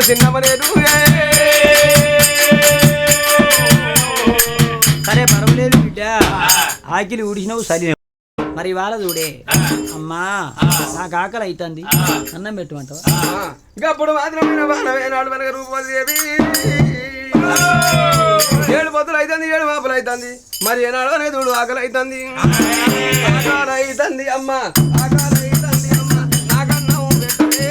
చిన్నమలేదు సరే పర్వాలేదు బిడ్డ ఆకిలి ఊడిసినావు సరినావు మరి ఇవాళ చూడే అమ్మా నాకు ఆకలి అవుతుంది అన్నం పెట్టమంటావా గప్పుడు మాత్రమే బాణమేనాడు వెనక రూపదేవి 7 పొద్దులు అవుతుంది 7 మాపులు అవుతుంది మరి ఏనాడు అనేది చూడు ఆకలి అవుతుంది ఆకలి అవుతుంది అమ్మ ఆకలి అవుతుంది అమ్మ నాకన్నం పెట్టే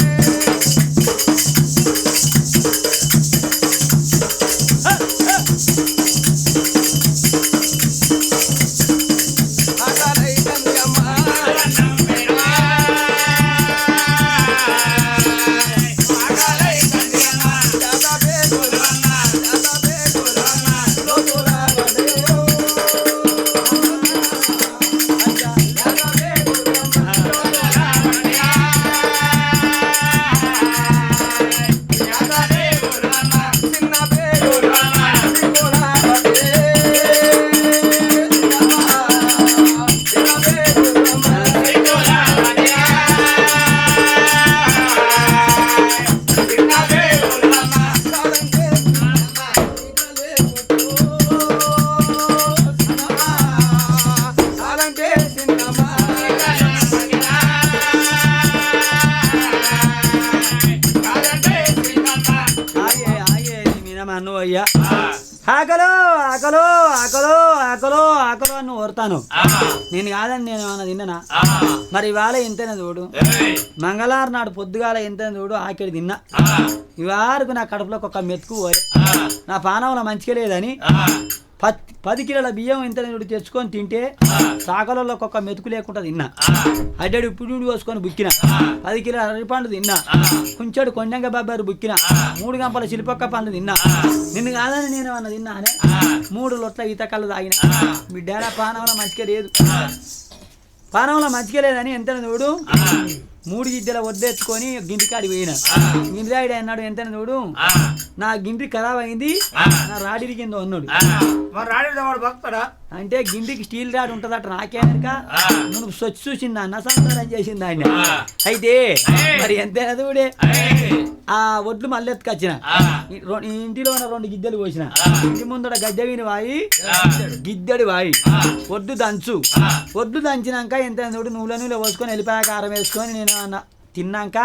అయ్యా ఆకలో ఆకలో ఆకలో ఆకలో ఆకలో అని ఓడతాను నేను కాదని నేను ఏమన్నా తిన్నానా మరి ఇవాళ ఎంతైనా చూడు మంగళవారం నాడు పొద్దుగాల ఎంతైనా చూడు ఆకలి తిన్నా ఇవారకు నా కడుపులోకి ఒక మెతుకు పోయే నా పానంలో మంచిగా లేదని 10 కిలోల బియ్యం ఇంత తెచ్చుకొని తింటే సాకలలో ఒక్క మెతుకు లేకుండా తిన్నా అడ్డడు పుడి పోసుకొని బుక్కిన 10 కిలోల అరటిపండు తిన్నా కొంచెడు కొండంగ బాబారు బుక్కిన 3 గంపల చిలిపొక్క పండ్లు తిన్నా నిన్ను కాదని నేను అన్న తిన్నా అనే 3 లొట్ల ఈతకళ్ళు తాగిన బిడ్డ పానంలో మంచిగా లేదు పానంలో మంచిగా లేదని ఎంత చూడు 3 గిద్దెల వద్దెత్తుకొని గింటికాడి పోయిన గింటిరాయుడు అన్నాడు ఎంత చూడు నా గింటి ఖరాబ్ అయింది నా రాడి కింద ఉన్నాడు అంటే గింటికి స్టీల్ రాడ్ ఉంటదట నాకేనక నువ్వు స్వచ్ఛ చూసింది అన్న సంసారం చేసింది ఆయన అయితే మరి ఎంతైనా చూడే ఆ ఒడ్లు మళ్ళీ ఎత్తుకొచ్చిన ఇంటిలో ఉన్న 2 గిద్దెలు పోసిన ఇంటి ముందర గడ్డవిని వాయి గిద్దెడు వాయి ఒడ్డు దంచు ఒడ్డు దంచినాక ఎంత చూడు నూనె పోసుకొని వెళ్ళిపోయాక కారం వేసుకొని నేను అన్న తిన్నాక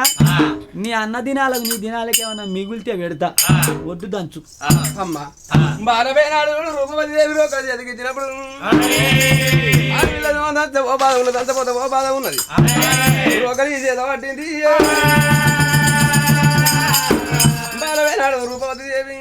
నీ అన్న దినాలకు నీ దినాలకి ఏమన్నా మిగులితే పెడతా ఒడ్డు దంచు అమ్మా బాలవేనాడు రూపదేవి ఎదిగించినప్పుడు ఓ బాధ ఉన్నది అంతపోతే ఓ బాధ ఉన్నది ఒకరి చేత పట్టింది బాలవేనాడు రూపవతి దేవి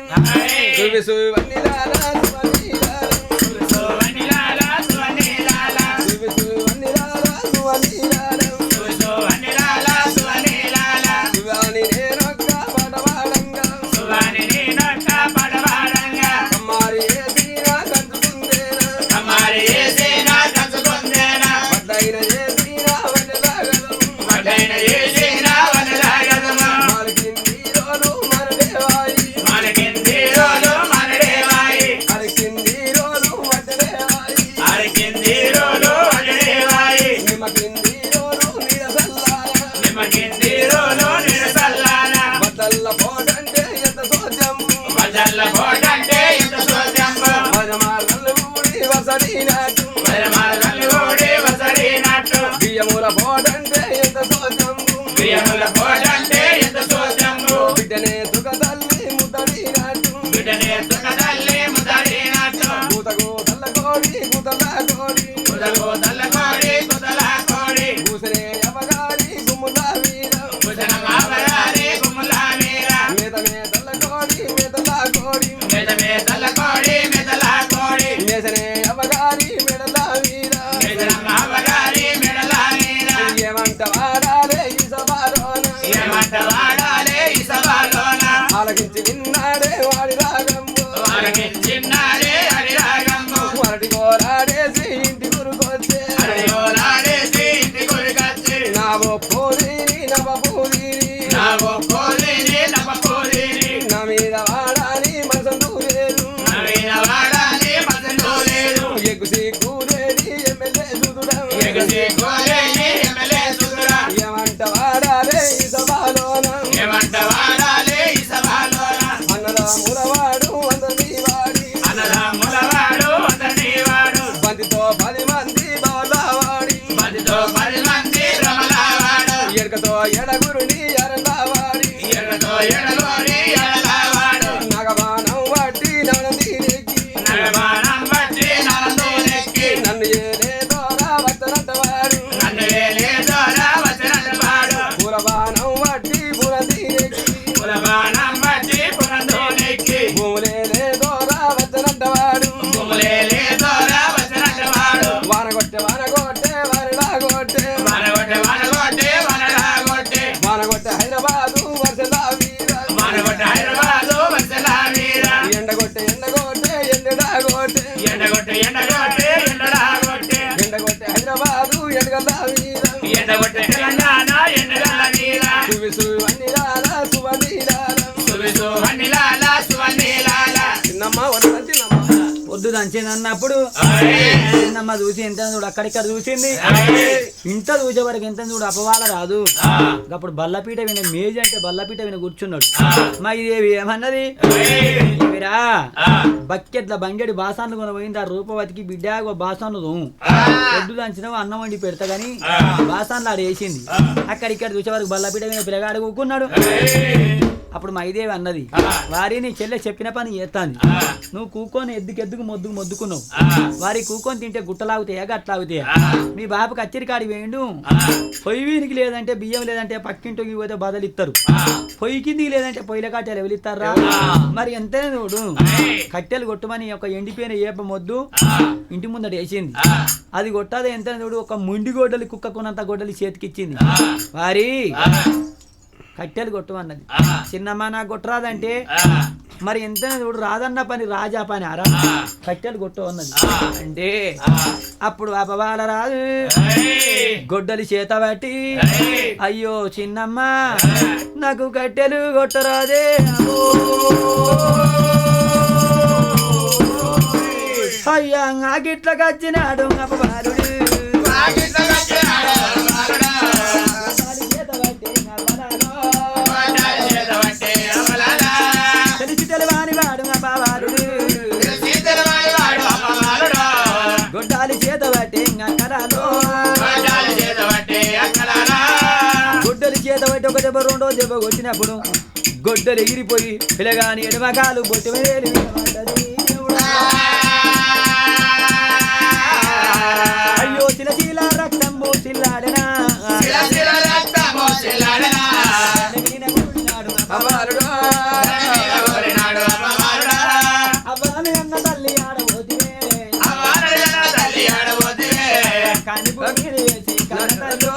బియ్యముల పోటంటే ఎంత సోజంబు బిడ్డనే తుక తల్లి ముద్దడినట్టు కూతకు తల్ల కోడి కూసనే అవగారి గుమ్ముల వీర మేతల కోడి మేసనే అవగారి మెడల వీర ఏమంట వాడాలే ఈ సభలోన ఆలకించి విన్నాడే వాడి రాగంబు వరటి కోరాడేసి ఇంటి గురుకొచ్చే నావో పోలీరి నా మీద వాడాలి మనసు లేదు ఎగుసి కూరేది ఎమ్మెల్యే ఏమంట వాడాలే ఈ సభలోన అన్నదమ్ములవాడు అందరినీ వాడి బంతితో 10 మంది బాలవాడి ఎడకతో ఎడగురుని ఎరలావాడి నగబాణం వడ్డి నవనదీనికి నన్ను ఏలే దోరా వత్తనట్టవాడు పూలబాణం వడ్డి పునదీనికి భూములేలే దోరా వత్తనట్టవాడు వానగొట్టె వానగొట్టె హైదరాబాదు వర్షలా వీర ఎండగొట్టె హైదరాబాదు ఎండగల్లా వీర చిన్నమ్మ పొద్దు దంచింది అన్నప్పుడు చిన్నమ్మ చూసి ఎంత చూడు అక్కడిక్కడ చూసింది ఇంత చూసే వరకు ఎంత చూడు అపవాల రాదు అప్పుడు బల్లపీట విన మేజ్ అంటే బల్లపీట విన కూర్చున్నాడు మా ఇదేవి ఏమన్నది రా బకెట్ల బంగడి బాసాన్లు కొని పోయింది ఆ రూపవతికి బిడ్డ బాసాన్లు పొద్దు దంచినావు అన్నం వండి పెడతా గాని బాసాన్లు ఆడేసింది అక్కడిక్కడ చూసే వరకు బల్లపీట విన పిల్లగాడు కూకున్నాడు అప్పుడు మైదేవి అన్నది వారి నీ చెల్లె చెప్పిన పని చేస్తాంది నువ్వు కూకొని ఎద్దుకెద్దుకు మొద్దుకున్నావు వారి కూకొని తింటే గుట్టలాగుతాయా గట్లాగుతాయా మీ బాబుకి అచ్చరికాడి వేయండు పొయ్యి వీనికి లేదంటే బియ్యం లేదంటే పక్కింటికి పోతే బదలిస్తారు పొయ్యి కిందికి లేదంటే పొయ్యిల కట్టెలు ఎవరిస్తారా మరి ఎంతనే చూడు కట్టెలు కొట్టమని ఒక ఎండిపోయిన ఏప మొద్దు ఇంటి ముందట వేసింది అది కొట్టదే ఎంతనే చూడు ఒక ముండి గొడ్డలి కుక్కకున్నంత గొడ్డలి చేతికిచ్చింది వారి కట్టెలు కొట్టమన్నది చిన్నమ్మ నాకు కొట్టరాదంటే మరి ఎంత చూడు రాదన్న పని రాజా పని అరా కట్టెలు కొట్టు అన్నది అంటే అప్పుడు అపవాల రాదు గొడ్డలి చేత బట్టి అయ్యో చిన్నమ్మ నాకు కట్టెలు కొట్టరాదే అయ్యా నాకిట్ల కచ్చినాడు అపవాలుడు గొడ్డాలి చేత బట్టి గొడ్డలి చేత బట్టి ఒక దెబ్బ రెండో దెబ్బ కొట్టినప్పుడు గొడ్డలు ఎగిరిపోయి పిల్లగాని ఎడమకాలు బొట్టు వేలు అయ్యో చిలచీల రక్తం మోసిల్లాడనా అవ్వాని అన్న తల్లి ఆడబోతివే కాని భూమి వేసి కనతల్లో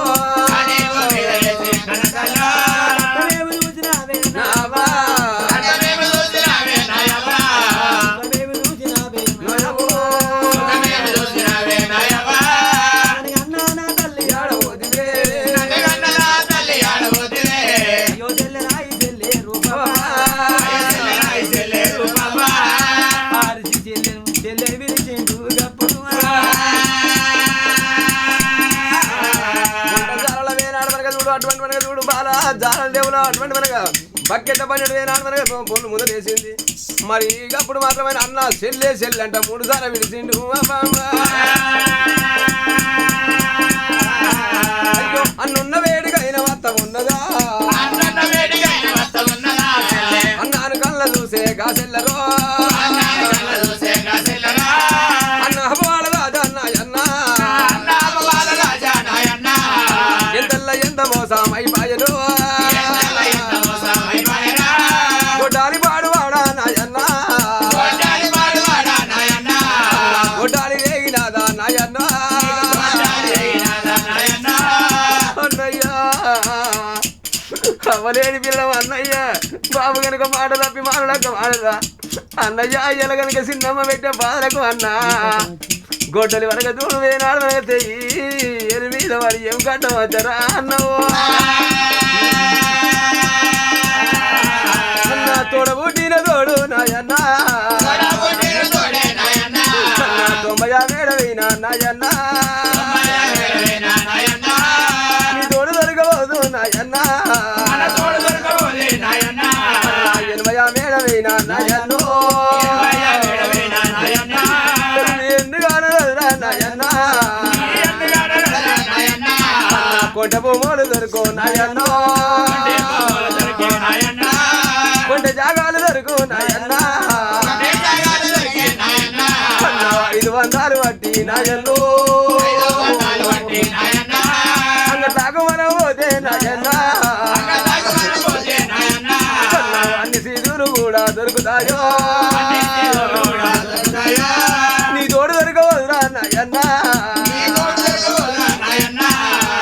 అటువంటి మనగా బకెట్ 12 వేనాడు మనగా పొన్ను ముందరేసింది మరి అప్పుడు మాత్రమే అన్న సెల్లే అంట 3 సార్లు విడిచిండు అయ్యో అన్నున్న వేడిగా అయిన వత్త ఉన్నదా అన్నాను కళ్ళ చూసే కాసెల్లరో అన్న బాల రాజా నాయన్న ఎంతల్ల ఎంత మోసం అయిపోయను గొడ్డాలి పాడువాడా నాయన్న గొడ్డాలి వేగినాదా నాయన్న అన్నయ్యా అవ్వలేని పిల్లలు అన్నయ్య బాబు కనుక మాట తప్పి మానడక మాడదా అన్నయ్య అయ్యల కనుక చిన్నమ్మ పెట్టే బాధలకు అన్నా గొడ్డలి వనక దూడు వేనాడు వనక తెయ్యి ఎరి మీద వాడి ఏం కట్టవచ్చరా అన్నవో అన్న తోడబుట్టిన తోడు నాయన్న 90 మేడవైనా నాయన్న నీ తోడు దొరకబోదు నాయన్న 80 మేడమైనా నాయన్నో ఎందుగానో నాయన్న కొంట భూములు దొరుకు నాయన్నో కొంట జాగాలు దొరుకు నాయన్న 500 వడ్డీ నాయన్నో అంగటాకు మనం పోతే నాయన్న అన్ని సీజులు కూడా దొరుకుతాయో నీ తోడు దొరకవద్దురా నాయన్న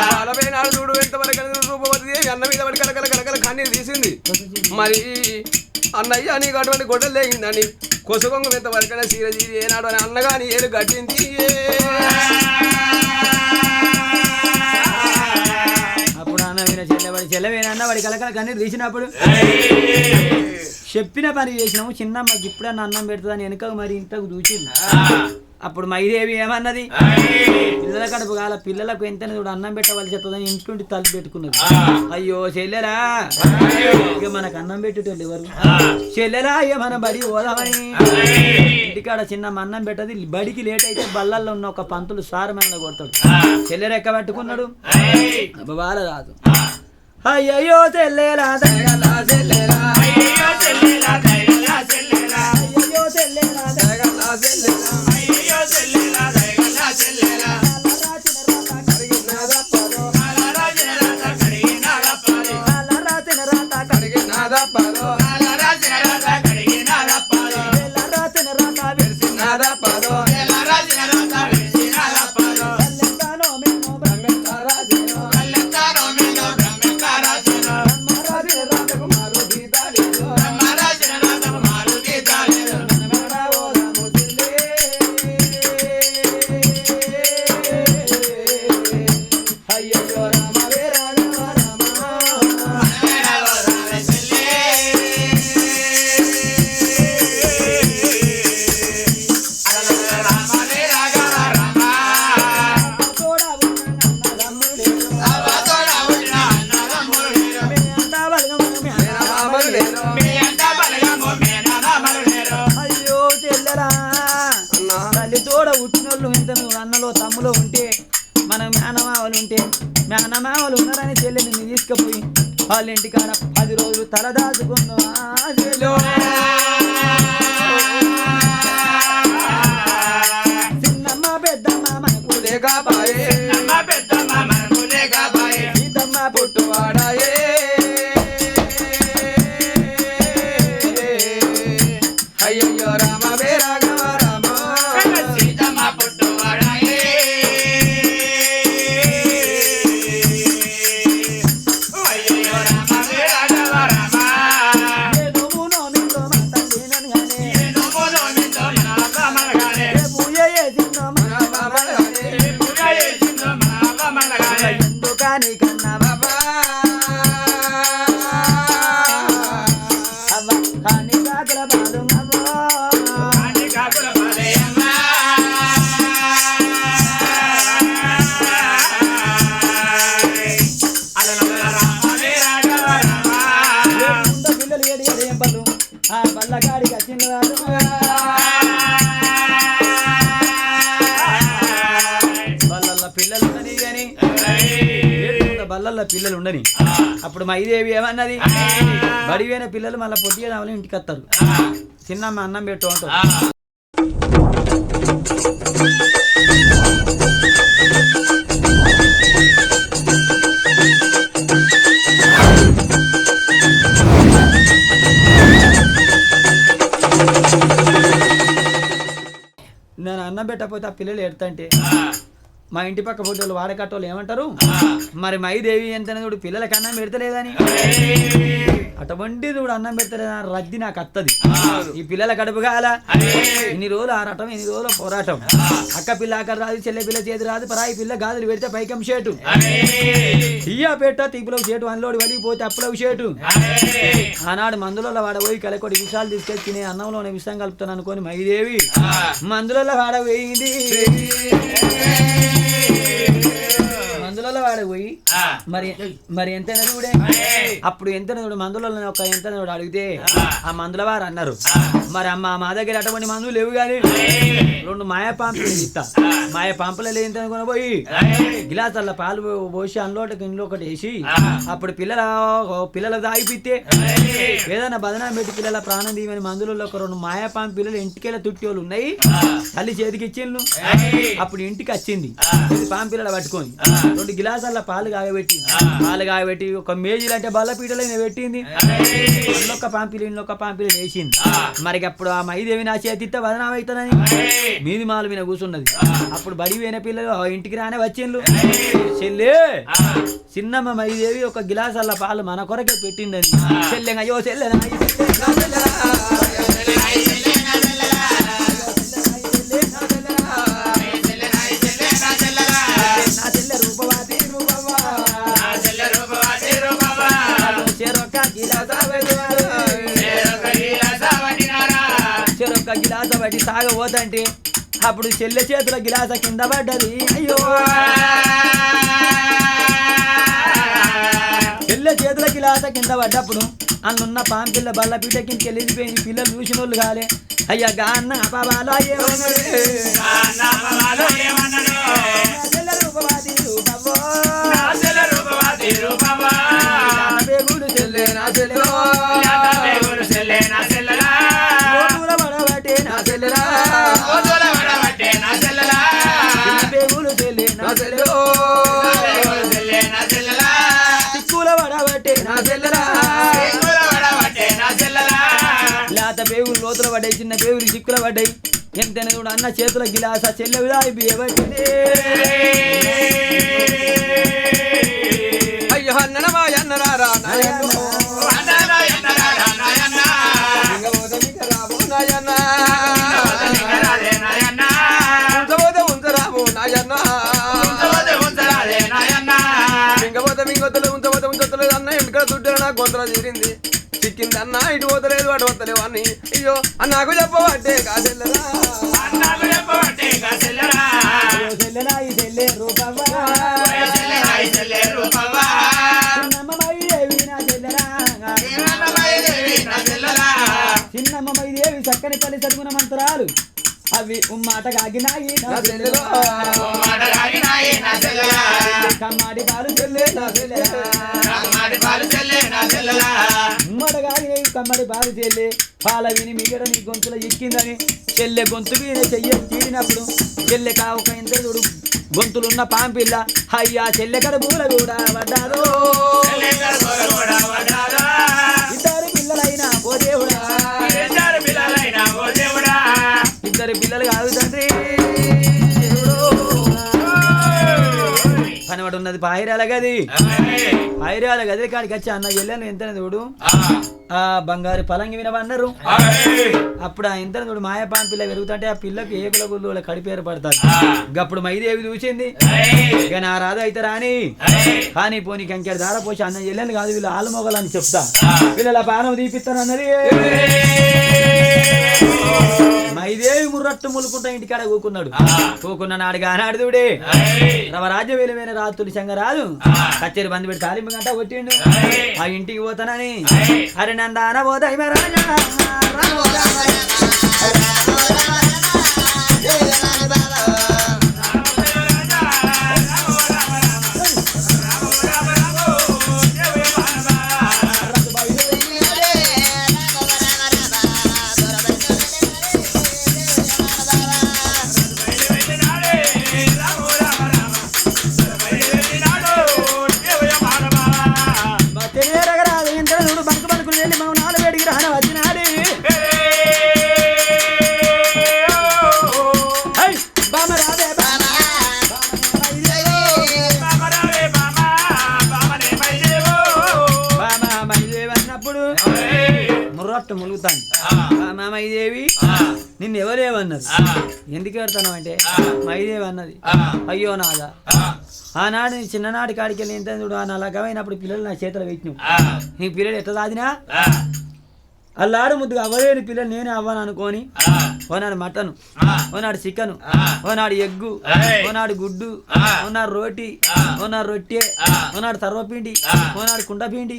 బాలపై నాడు చూడు ఎంతవరకు రూపవతి అన్న మీద పడి కలకల కలకల కన్నీరు తీసింది మరి అన్నయ్య నీకు అటువంటి గొడ్డలు లేగిందని కొసగొంగ ఎంత వరకైనా సీరజీ ఏనాడు అని అన్నగాని ఏలు గట్టింది అప్పుడు అన్న విన చెల్లవేనన్న వాడి కలకల కన్నీరు తీసినప్పుడు చెప్పిన పని చేసినాము చిన్నమ్మకి ఇప్పుడన్నా అన్నం పెడుతుందని వెనక మరి ఇంతకు దూచింది అప్పుడు మైదేవి ఏమన్నది పిల్లల కడుపు కాల పిల్లలకు ఎంత అన్నం పెట్టవలసి వస్తుందని ఇంటి తలుపు పెట్టుకున్నది అయ్యో చెల్లెరా ఇక మనకు అన్నం పెట్టేటోళ్ళు ఎవరు చెల్లెరా ఇక మన బడి పోదామని ఇంటికాడ చిన్న అన్నం పెట్టది బడికి లేట్ అయితే బల్లల్లో ఉన్న ఒక పంతులు సారమైన కొడతాడు చెల్లెర ఎక్క పట్టుకున్నాడు బాల రాదు అయ్యో చెల్లెరా చెల్లెరా అయ్యో చెల్లెరా అయ్యో చెల్లెరా తోడ ఉట్టినోళ్ళు ఇంత అన్నలో తమ్ములో ఉంటే మన మేనమావలు ఉంటే మేనమావలు ఉన్నారని చెల్లెని నిన్ను తీసుకుపోయి వాళ్ళ ఇంటికాడ 10 రోజులు తలదాచుకుందాం చిన్నమ్మ పెద్దమ్మ మనకు లేకపాయే సీతమ్మ పుట్టువాడాయే అయ్యయ్యో రామ రాఘవ రామ సీతమ్మ పుట్టువాడాయే అయ్యయ్యో రామ రాఘవ రామ ఏనుము నోమితో మాతలినగానే ఏనుము నోమితో మాతమలగానే పూయే సిందో మామలగానే పూయే సిందో మామలగానే ఎందుకని కన్నా బాబా అవ్వ కాని కాకల బాదు బల్లగాడికి వచ్చింది బల్లల్లో పిల్లలు ఉండని కానీ బల్లల్లో పిల్లలు ఉండని అప్పుడు మైదేవి ఏమన్నది బడిపోయిన పిల్లలు మళ్ళీ పొద్దుగా ఇంటికి వస్తారు చిన్నమ్మ అన్నం పెట్టు అంటారు నేను అన్నం పెట్టకపోతే ఆ పిల్లలు ఎడతంటే మా ఇంటి పక్క ఫోటోలు వాడకట్టోళ్ళు ఏమంటారు మరి మైదేవి ఎంత పిల్లలకి అన్నం పెడతలేదని అటువంటి చూడు అన్నం పెడతలేదా రద్ది నాకు అత్తది ఈ పిల్లల కడుపు కాల ఇన్ని రోజులు ఆరాటం ఇన్ని రోజులు పోరాటం అక్క పిల్ల అక్కడ రాదు చెల్లె పిల్ల చేతి రాదు పరాయి పిల్ల గాజులు పెడితే పైకం షేటు ఇయ్యా పెట్ట తీపులో షేటు అన్లోడి వలిగిపోతే అప్పుడవు షేటు ఆనాడు మందులలో వాడ పోయి కలకొడి విషయాలు తీసుకెళ్ళి తినే అన్నంలోనే విషయం కలుపుతాను అనుకోని మైదేవి మందులలో వాడ వేయింది మందులలో మందులవాడకు పోయి మరి ఎంత చూడే అప్పుడు ఎంత మందులలో ఒక ఎంత అడిగితే ఆ మందుల వారు అన్నారు మరి అమ్మ మా దగ్గర అటువంటి మందులు లేవు కానీ 2 మాయ పాంపులు ఇస్తా మాయ పాంపులలో ఎంత కొనబోయి గిలాసాల పాలు పోసి అందులోకి ఇంట్లో ఒకటి వేసి అప్పుడు పిల్లల దాగిపిస్తే ఏదైనా బదనా పెట్టి పిల్లల ప్రాణం దీవని మందులలో ఒక 2 మాయ పాంపు పిల్లలు ఇంటికెళ్ళ తుట్టోళ్ళు ఉన్నాయి తల్లి చేతికి ఇచ్చిండ్రు అప్పుడు ఇంటికి వచ్చింది పాము పిల్లలు పట్టుకొని 2 గిలాసాల పాలు కాగబెట్టి ఒక మేజీలు అంటే బల్లపీటలు పెట్టింది ఇంకొక పాంపిలు వేసింది మరి అప్పుడు ఆ మైదేవి నా చేతిస్తే వదనాం అవుతుందని మీది మాలు మీద కూర్చున్నది అప్పుడు బడి పోయిన పిల్లలు ఇంటికి రానే వచ్చిండ్రు చెల్లె చిన్నమ్మ మైదేవి ఒక గిలాసాల పాలు మన కొరకే పెట్టిందని చెల్లె అయ్యో చెల్లె చెరొక్క గిలాస బట్టి సాగబోతంటే అప్పుడు చెల్లె చేతుల గిలాస కింద పడ్డది అయ్యో చెల్లె చేతుల గిలాస కింద పడ్డప్పుడు అందున్న పాంపిల్ల బల్ల పీట కిందకి వెళ్ళిపోయింది పిల్లలు చూసిన వాళ్ళు కాలే అయ్యా గాన్న పాపాలో లేత పేగులు లోతుల పడ్డాయి చిన్న పేగులు చిక్కుల పడ్డాయి ఎంతైనా కూడా అన్న చేతుల గిలాస చెల్లె బియ్యబట్టింది అయ్యో అన్ననమా అన్నరారా గొంతలో తీరింది చిక్కింది అన్న ఇటు పోతలేదు అటు పోతలేవు అని అయ్యో అన్నాకు చెప్పబట్టే కాసెల్లరా చిన్నమ్మ మైదేవి చక్కని పల్లి చదువుకున్న మంత్రాలు అవి ఉమ్మాట కాగినాయి కమ్మాడి పాలు ఉమ్మడగాలి కమ్మడి పాలు చెల్లె పాల విని మిగడ నీ గొంతుల ఎక్కిందని చెల్లె గొంతు మీద చెయ్య తీరినప్పుడు చెల్లె కావుక ఇంద్రుడు గొంతులున్న పాంపిల్ల అయ్యా చెల్లె కడుపుల కూడా పడ్డారు ఇద్దరు పిల్లలైనా ఓ దేవుడా ఇద్దరు పిల్లలు కాదు తండ్రి పనివాడు ఉన్నది పాయిరాల గది కాడికి వచ్చి అన్న వెళ్ళాను ఎంత చూడు ఆ బంగారు పలంగి వినవన్నారు అప్పుడు ఆ ఎంత చూడు మాయపాన్ పిల్ల పెరుగుతుంటే ఆ పిల్లకి ఏకుల గుళ్ళు కడిపి ఏర్పడతారు అప్పుడు మైదేవి చూసింది ఇక నా రాధ అయితే రాని కానీ పోనీ కంకెడు దార పోసి అన్న వెళ్ళాను కాదు వీళ్ళు ఆలు మొగలని చెప్తా పిల్లల పానం తీపిస్తాను అన్నది మైదేవి ముర్రట్టు ములుకుంటా ఇంటికాడ కూకున్న నాడుగా నాడుదుడే రవరాజ్య వేలమైన రాజు తులిసంగ రాదు కచ్చేరి బంది పెట్టి తాలింపు గంట కొట్టిండు ఆ ఇంటికి పోతానని అరే నందాన పోతాయి ములుగుతాను మైదేవి నిన్ను ఎవరేమన్నది ఎందుకు పెడతాను అంటే మైదేవి అన్నది అయ్యో నాదా ఆనాడు చిన్ననాటి కాడికి వెళ్ళి ఎంత చూడు ఆ నలగమైనప్పుడు పిల్లలు నా చేతులు పెట్టినావు నీ పిల్లలు ఎట్లా దాదినా అల్లాడు ముద్దుగా అవ్వలేని పిల్లలు నేనే అవ్వను అనుకోని ఓనాడు మటను, ఓనాడు చికెను, ఓనాడు ఎగ్గు, ఓనాడు గుడ్డు, ఓనాడు రోటీ, ఓనాడు రొట్టె, ఓనాడు తర్వపిండి, ఓనాడు కుండపిండి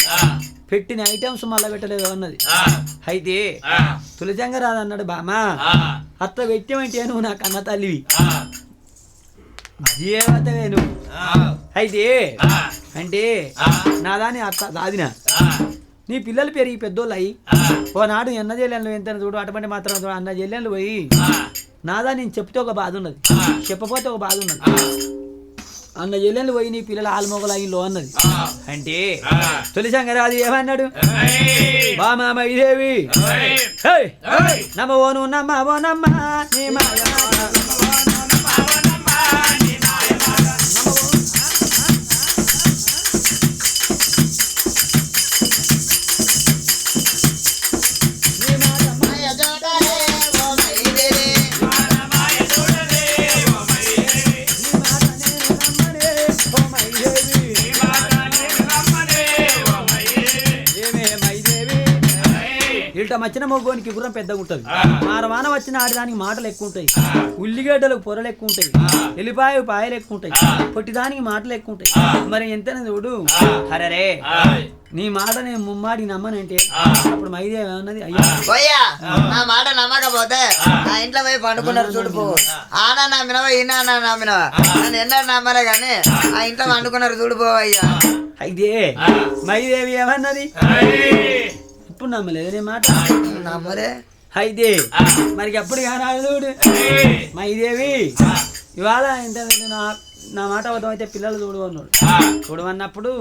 పెట్టిన ఐటమ్స్ మళ్ళా పెట్టలేదు అన్నది. అయితే తులజంగా రాదన్నాడు బామా అత్త పెట్టేమంటే నువ్వు నాకు అన్న తల్లివి జీవతవే నువ్వు. అయితే అంటే నాదాని అత్త దాదినా నీ పిల్లలు పెరిగి పెద్దోళ్ళు అయ్యి ఓనాడు ఎన్న జల్లెళ్ళు ఎంత చూడు అటువంటి మాత్రం చూడు అన్న జల్లెళ్ళు పోయి నాదా నేను చెప్తే ఒక బాధ ఉన్నది, చెప్పపోతే ఒక బాధ ఉన్నది. అన్న జల్లెళ్ళు పోయి నీ పిల్లలు ఆల్మొగలు అయ్యిలో అన్నది. అంటే తొలిసంగరాజు ఏమన్నాడు బా మామయ్యేవి నమ్మవోను నమ్మవో నమ్మ నీ మాయ ఇట మచ్చిన మొగ్గోనికి గుర్రం పెద్దగా ఉంటుంది, మారవాన వచ్చిన ఆడదానికి మాటలు ఎక్కువ ఉంటాయి, ఉల్లిగడ్డలకు పొరలు ఎక్కువ ఉంటాయి, ఎల్లిపాయ పాయలు ఎక్కువ ఉంటాయి, పొట్టిదానికి మాటలు ఎక్కువ ఉంటాయి. మరి ఎంతనే చూడు అరే నీ మాట నేను ముమ్మాడి నమ్మనంటే అప్పుడు మైదే ఏమన్నది అయ్యా నా మాట నమ్మకపోతే నా ఇంట్లో పోయి పండుకున్నారు చూడుపో ఆనా నమ్మినవా ఈనా నమ్మినవా నన్ను ఎన్నో నమ్మలే కానీ ఆ ఇంట్లో పండుకున్నారు చూడుపో అయ్యా. అయితే మైదేవి ఏమన్నది ఇప్పుడు నమ్మలేదు నీ మాట నమ్మలే. అయితే మరి అప్పుడు చూడు మైదేవి ఇవాళ ఎంత నా మాట అబద్ధం అయితే పిల్లలు చూడవన్నాడు. చూడవన్నప్పుడు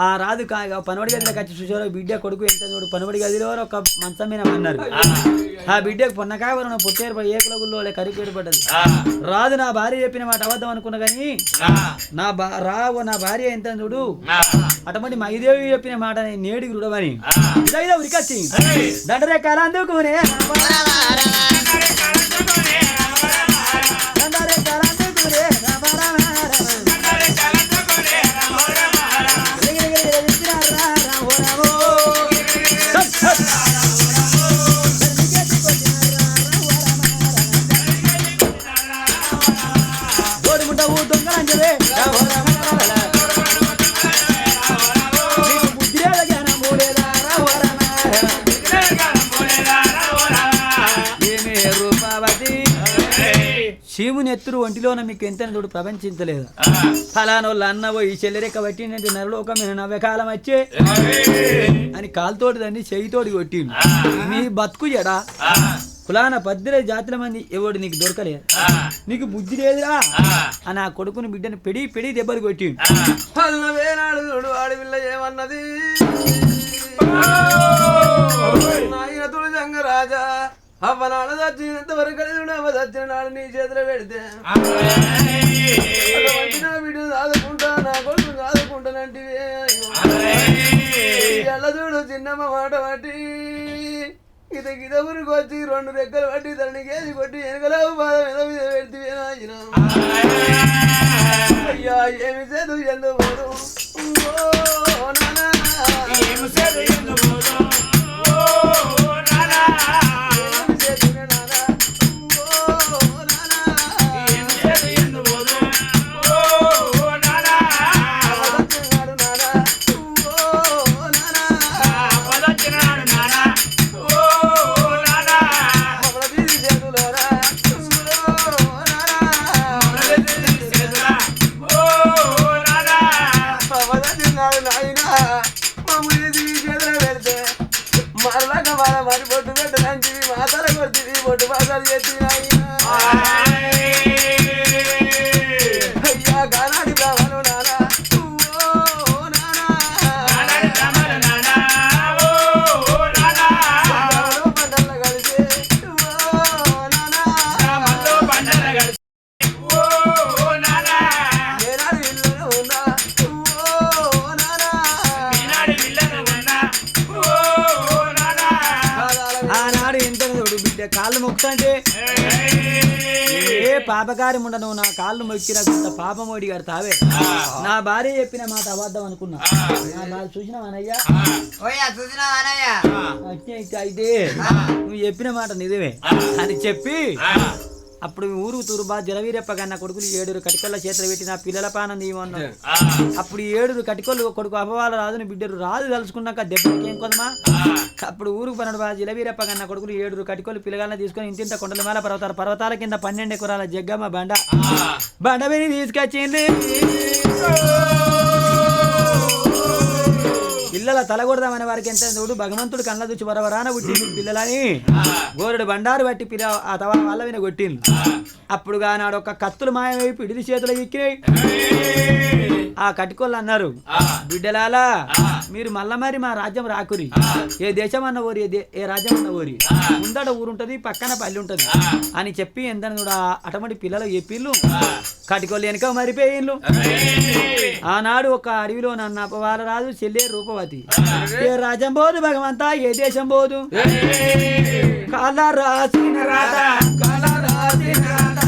ఆ రాదు పనవడి గదిలోకి వచ్చి చూసారో బిడ్డ కొడుకు ఎంత చూడు పనవడి గదిలో ఒక మంచం మీద అన్నారు. ఆ బిడ్డకు పొన్నకాయ వరం పొట్టేరు పడి ఏకుల గుల్లో కరిపేరు పడ్డది. రాదు నా భార్య చెప్పిన మాట అబద్ధం అనుకున్నా కానీ నా భార్య ఎంత చూడు అటువంటి మైదేవి చెప్పిన మాట నేడికి రుడమని ఇదైనా ఉరికొచ్చి దండరే కాలందుకునే శివుని ఎత్తురు ఒంటిలోన మీకు ఎంత చూడు ప్రపంచించలేదు. ఫలానోళ్ళు అన్నవో ఈ చెల్లెరెక్క పట్టిందంటే నరలోకమైన నవ్వకాలం వచ్చే అని కాలుతోటి దాన్ని చెయ్యితోటి కొట్టిండు. నీ బతుకు ఎడా ఫలానా 10 జాతుల మంది ఎవడు నీకు దొరకలేదు, నీకు బుద్ధి లేదురా అని ఆ కొడుకుని బిడ్డని పెడి దెబ్బలు కొట్టిండు. ఆడపిల్ల ఏమన్నది నాయన తులజంగ రాజా అవ్వనాడు చచ్చినంత వరకు అవ్వ చచ్చిన నాడు నీ చేతిలో పెడితే నా వీడియో చదువుకుంటా నా కొడుకు చదువుకుంటానంటివే ఎల్ల చూడు చిన్నమ్మ మాట పట్టి గిద ఊరికి వచ్చి 2 రెక్కలు పట్టి తనని కేసి కొట్టి వెనకల బాధ మీద పెడితే అయ్యా ఏమి చేదు ఎందుకు పోదు మరి బొట్టు పెట్టడానికి మాతల కొడుతుంది బొట్టు బాసాలు చేసి అయ్యా కానాడి బ్రాహ్మణు నానా పంటల్లో కలిసి ఏనాడు ఇల్లు ఉందా ఆనాడు ఎంత చూడు బిడ్డ కాళ్ళు మొక్కుతాంటే ఏ పాపకార్యం ఉండను నా కాళ్ళు మొక్కిన కొంత పాపమోడి గారు తావే నా భార్య చెప్పిన మాట అబద్ధం అనుకున్నా చూసినావు అనయ్యా అయితే నువ్వు చెప్పిన మాట నిజమే అని చెప్పి అప్పుడు ఊరు తూరుబా జలవీరప్ప కన్నా కొడుకులు 7 కటికల్ల చేతులు పెట్టి నా పిల్లల పానం తీయమన్నాడు. అప్పుడు 7 కటికలు కొడుకు అపవాల రాజుని బిడ్డరు రాజు తలుచుకున్నాక దెబ్బకి ఏం కొదమా. అప్పుడు ఊరుకు పన్నడు జలవీరప్ప కన్నా కొడుకులు 7 కటికలు పిల్లగాలను తీసుకొని ఇంటింత కొండల మేల పర్వతాల కింద 12 ఎకరాల జగ్గమ్మ బండ విని తీసుకొచ్చింది. పిల్లల తలగొడదామనే వారికి ఎంత చూడు భగవంతుడు కళ్ళ చూచి వరవరాన పుట్టింది పిల్లలని గోరుడు బండారు బట్టి పిల్ల ఆ తవ వాళ్ళ విన కొట్టింది. అప్పుడు నాడు ఒక కత్తులు మాయమైపు ఇడిది చేతులు ఎక్కినాయి. ఆ కటికోళ్ళు అన్నారు, బిడ్డలాలా మీరు మళ్ళా మరి మా రాజ్యం రాకురి, ఏ దేశం అన్న ఊరి ఏ రాజ్యం అన్న ఊరి ముందట ఊరుంటది పక్కన పల్లి ఉంటది అని చెప్పి ఎంత కూడా అటువంటి పిల్లలు చెప్పిళ్ళు. కటికోళ్ళు వెనక మరిపోయిళ్ళు. ఆనాడు ఒక అడవిలో నన్ను అపవాల రాజు చెల్లె రూపవతి. ఏ రాజ్యం పోదు భగవంతా, ఏ దేశం పోదు, కాల రాసిన రాధ కాల రాసిన రాధ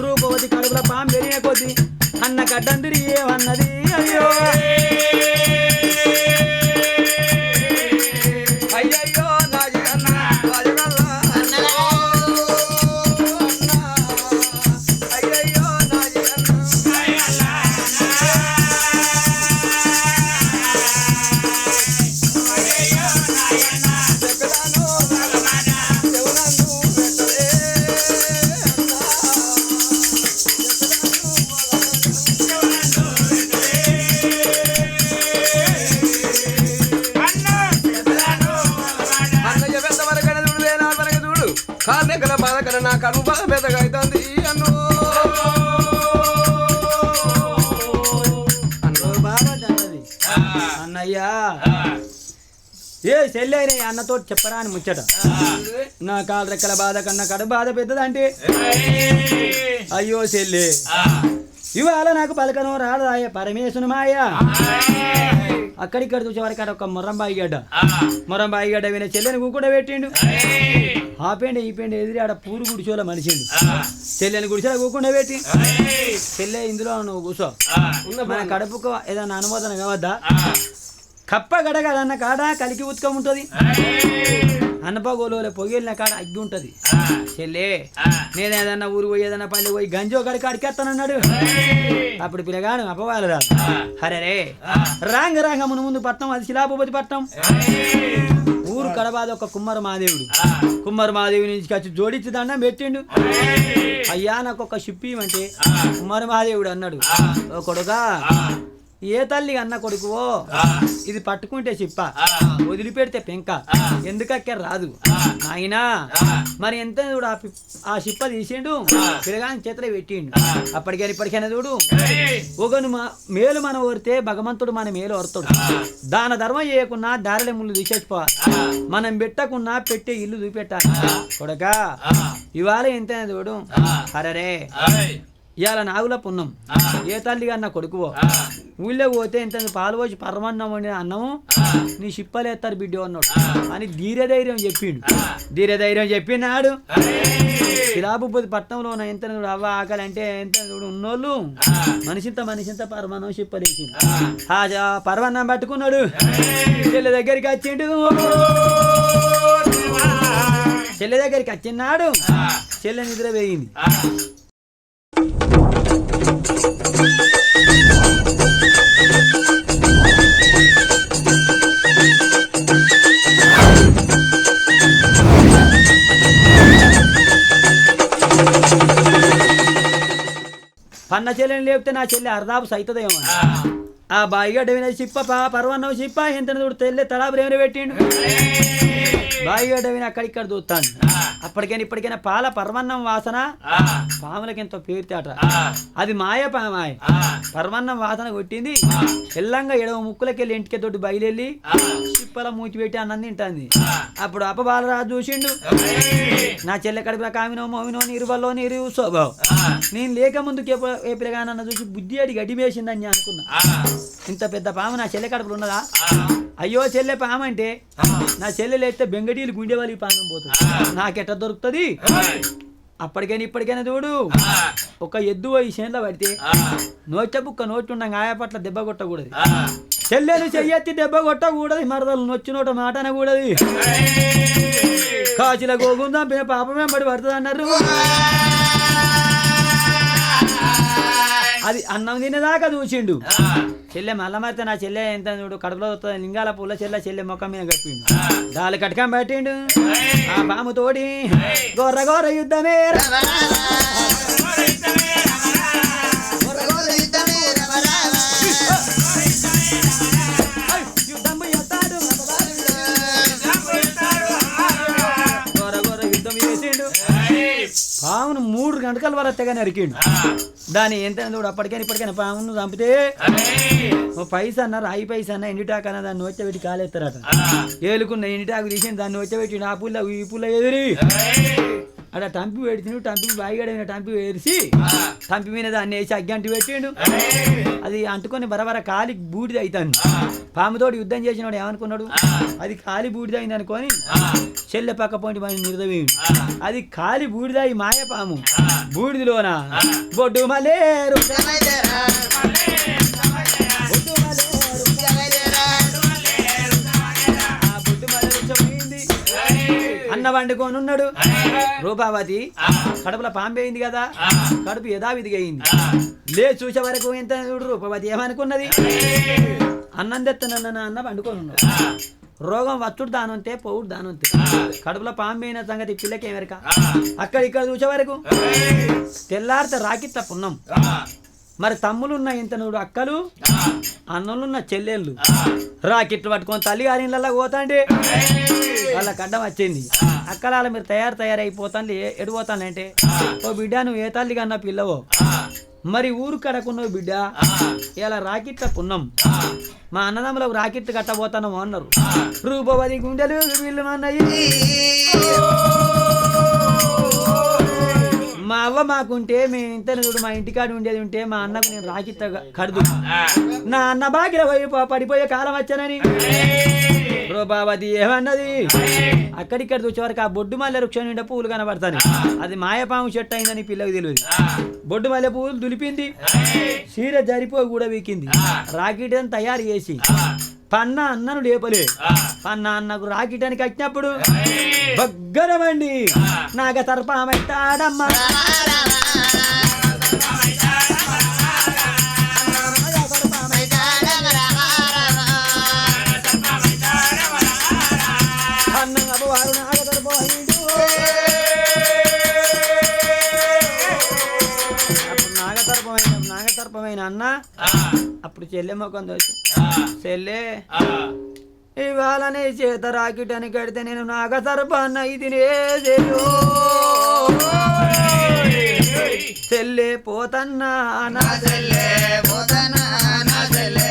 రూపవతి కడుపుల పాము పెరిగే కొద్ది అన్న గడ్డందిరి ఏమన్నది. అయ్యో అయ్యయ్యో నాజన్న రాజగల్లా అయ్యయ్యో నాజన్న కాళ్ళెక్కల బాధ కన్నా నా కడుపు బాధ పెద్దగా అవుతుంది అన్ను అన్నయ్యా. ఏ చెల్లె అన్నతో చెప్పరా అని ముచ్చట. నా కాళ్ళ రెక్కల బాధ కన్నా కడుపు బాధ పెద్దదంటే అయ్యో చెల్లె ఇవాళ నాకు పలకను రాదాయ పరమేశ్వరు మాయ. అక్కడిక్కడ చూసేవారికి అక్కడ ఒక మొర్రం బాయిగడ్డ విన చెల్లెని కూడా పెట్టిండు. ఆ పెండ ఈ పెండ ఎదిరి ఆడ పూరు గుడిచోల మనిషిండు. చెల్లెని గుడిచేలా కూకుండా పెట్టి చెల్లె ఇందులో నువ్వు కూర్చో, మన కడుపుకు ఏదైనా అనుమోదన కావద్దా, కప్ప గడ కదన్న కాడ కలికి ఉత్కం ఉంటది, అన్నపగోలు పొగిలిన కాడ అగ్గి ఉంటది. చెల్లే నేను ఏదన్నా ఊరు పోయి ఏదన్నా పల్లె పోయి గంజో గడికి అడికేస్తానన్నాడు. అప్పుడు పిల్లగాడు అపవాలు రాదు. హరే రాంగ ముందు పట్నం అది శిలాభూపతి పట్నం. ఊరు కడబాద ఒక కుమ్మర మహాదేవి నుంచి వచ్చి జోడించి దండం పెట్టిండు. అయ్యా నాకు ఒక షిప్పి అంటే కుమ్మర మహాదేవుడు అన్నాడు, ఓ కొడుకా ఏ తల్లి అన్న కొడుకువో ఇది పట్టుకుంటే చిప్ప వదిలిపెడితే పెంక ఎందుకక్క రాదు అయినా మరి ఎంత చూడు ఆ చిప్ప తీసిండు పిల్లగాని చేతిలో పెట్టిండు. ఇప్పటికైనా చూడు ఒకను మేలు మనం ఓరితే భగవంతుడు మన మేలు ఓరుతాడు. దాన ధర్మం చేయకున్నా దారిలో ముళ్ళు తీసేసిపోవాలి, మనం పెట్టకున్నా పెట్టే ఇల్లు చూపెట్టాలి. కొడక ఇవాళ ఎంతైనా చూడు హరరే ఇవాళ నాగుల పున్నం ఏ తల్లి అన్న కొడుకువో ఊళ్ళో పోతే ఎంత పాలు పోసి పరమన్నం వండిన అన్నము నీ చిప్పలేస్తారు బిడ్డ అన్నాడు అని ధైర్యం చెప్పినాడు. శిలాభూపతి పట్నంలో ఎంత అవ్వ ఆకలి అంటే ఎంత ఉన్నోళ్ళు మనిషింత పరమన్నం చిప్పలేసి ఆ పరమన్నం పట్టుకున్నాడు. చెల్లె దగ్గరికి వచ్చిండు, చెల్లె దగ్గరికి వచ్చినాడు చెల్లె నిద్ర పోయింది. పన్న చెల్లెని లేపితే నా చెల్లి అర్ధాపు సైతదేమో. ఆ బాయిగడ్డ విన చిప్ప పర్వన్నం చిప్ప ఎంత తెల్లే తలాబు ఏమైనా పెట్టిండు. బాయిగడ్డ విని అక్కడిక్కడ చూస్తాను. అప్పటికైనా ఇప్పటికైనా పాల పర్వన్నం వాసన పాములకి ఎంతో పేరుతాట. అది మాయ పామాయ పర్వన్నం వాసన కొట్టింది. ఎల్లంగా ఎడవ ముక్కులకెళ్ళి ఇంటికి తోటి బయలువెళ్ళి చిప్పల మూతి పెట్టి అన్నం తింటాంది. అప్పుడు అపబాలరాజు చూసిండు. నా చెల్లె కడుపుల కామినో మోమినో నీరు బల్లో నీరు స్వభావం. నేను లేక ముందుకు ఏ పిల్లగానన్న చూసి బుద్ధి అడి గడ్డి వేసిందని అనుకున్నా. ఇంత పెద్ద పాము నా చెల్లె కడుపులు ఉన్నదా? అయ్యో చెల్లె పాము అంటే నా చెల్లెలు ఎత్తే బెంగడీలు గుండె వాళ్ళకి పానం పోతుంది. నాకెట్ట దొరుకుతుంది? అప్పటికైనా ఇప్పటికైనా చూడు, ఒక ఎద్దు ఈ చేనులో పడితే నోచ బుక్క నోటి ఉండగా ఆయా పట్ల దెబ్బ కొట్టకూడదు. చెల్లెలు చెయ్యెత్తి దెబ్బ కొట్టకూడదు. మరదలు నొచ్చి నోట మాట అనకూడదు. కాచిల గోగుం చంపిన పాపమే పడి పడుతుంది అన్నారు. అది అన్నం తినేదాకా చూసిండు. చెల్లె మళ్ళా మరితే నా చెల్లె ఎంత చూడు కడుపులో వస్తుంది. లింగాల పూల చెల్లె మొక్క మీద కట్టిండు. దాని కటకం పెట్టిండు. ఆ పాము తోడి గొర్ర గొర్ర యుద్ధమే పామును 3 గంటల వరకు తెగ నరికిండు. దాని ఎంత చూడు అప్పటికైనా ఇప్పటికైనా పామును చంపితే పైసా అన్నారు. 5 పైసా అన్న ఎండిటాక్ అన్న దాన్ని వచ్చబెట్టి కాలేస్తారట. ఏలుకున్న ఎండిటాకు తీసి దాన్ని వచ్చబెట్టి ఆ పుల్ల ఈ పుల్ల ఎదిరి అక్కడ టంపి పెడితే టంపి బాయిగడ మీద టంపి వేసి టంపి మీద దాన్ని వేసి అగ్గంటి పెట్టిండు. అది అంటుకొని బరబర కాలి బూడిద అవుతాను. పాముతోటి యుద్ధం చేసినాడు ఏమనుకున్నాడు? అది కాలి బూడిద అయింది అనుకొని చెల్లె పక్క పోంటి మన నిర్దవేయండు. అది కాలి బూడిద ఈ మాయ పాము బూడిదిలోన బొడ్డు మలేరు అన్న వండుకొని ఉన్నాడు. రూపావతి కడుపులో పాంబే అయింది కదా, కడుపు యథావిధిగా అయింది. లే చూసే వరకు ఎంత చూడు రూపావతి ఏమనుకున్నది? అన్నం తెత్తనన్న అన్న వండుకొని ఉన్నాడు. రోగం వచ్చుడు దానంతే పోవుడు దానంతే. కడుపులో పాంబైన సంగతి పిల్లకి ఏమెరక. అక్కడ ఇక్కడ చూసే వరకు తెల్లారితే రాకిట్ల పున్నం. మరి తమ్ములున్న ఇంత నువ్వు అక్కలు అన్నలున్న చెల్లెళ్ళు రాకిట్లు పట్టుకొని తల్లి గారిళ్ళ పోతాండి. వాళ్ళకి అడ్డం వచ్చింది. అక్కలాల మీరు తయారైపోతాను ఎడిపోతానంటే ఓ బిడ్డ నువ్వు ఏ తల్లి కన్నా పిల్లవో మరి ఊరు కడకున్నావు బిడ్డ. ఇలా రాకిట్ల పున్నం మా అన్నదమ్ములకు రాకిట్లు కట్టబోతాను అన్నారు. రూపవది గుండెలు వీళ్ళు అన్నయ్యి. మా అవ్వ మాకుంటే మేము ఇంత చూడు మా ఇంటికాడ ఉండేది ఉంటే మా అన్నకు నేను రాకిట్ట కడదు. నా అన్న బాగిల పోయి పడిపోయే కాలం వచ్చానని రూపావతి ఏమన్నది? అక్కడిక్కడ చూసే వరకు ఆ బొడ్డు మల్లె వృక్షం నిండా పూలు కనబడతాను. అది మాయపాము చెట్టు అయిందని పిల్లకి తెలియదు. బొడ్డు మల్లె పూలు దులిపింది. చీర జరిపోయి కూడా వీకింది. రాకెట్ అని తయారు చేసి పన్న అన్నను లేపలే. పన్న అన్నకు రాకెటానికి వచ్చినప్పుడు బగ్గరమండి నాగ తర్పమైతాడమ్మా. నాగతర్పమైన అన్న అప్పుడు చెల్లె మొక్కం దోచ చెల్లె ఇవాళనే చేత రాకెట్ అని కడితే నేను నాగతర్పన్న ఇది చెల్లె పోతన్నా నా చెల్లె పోతన్నా నా చెల్లె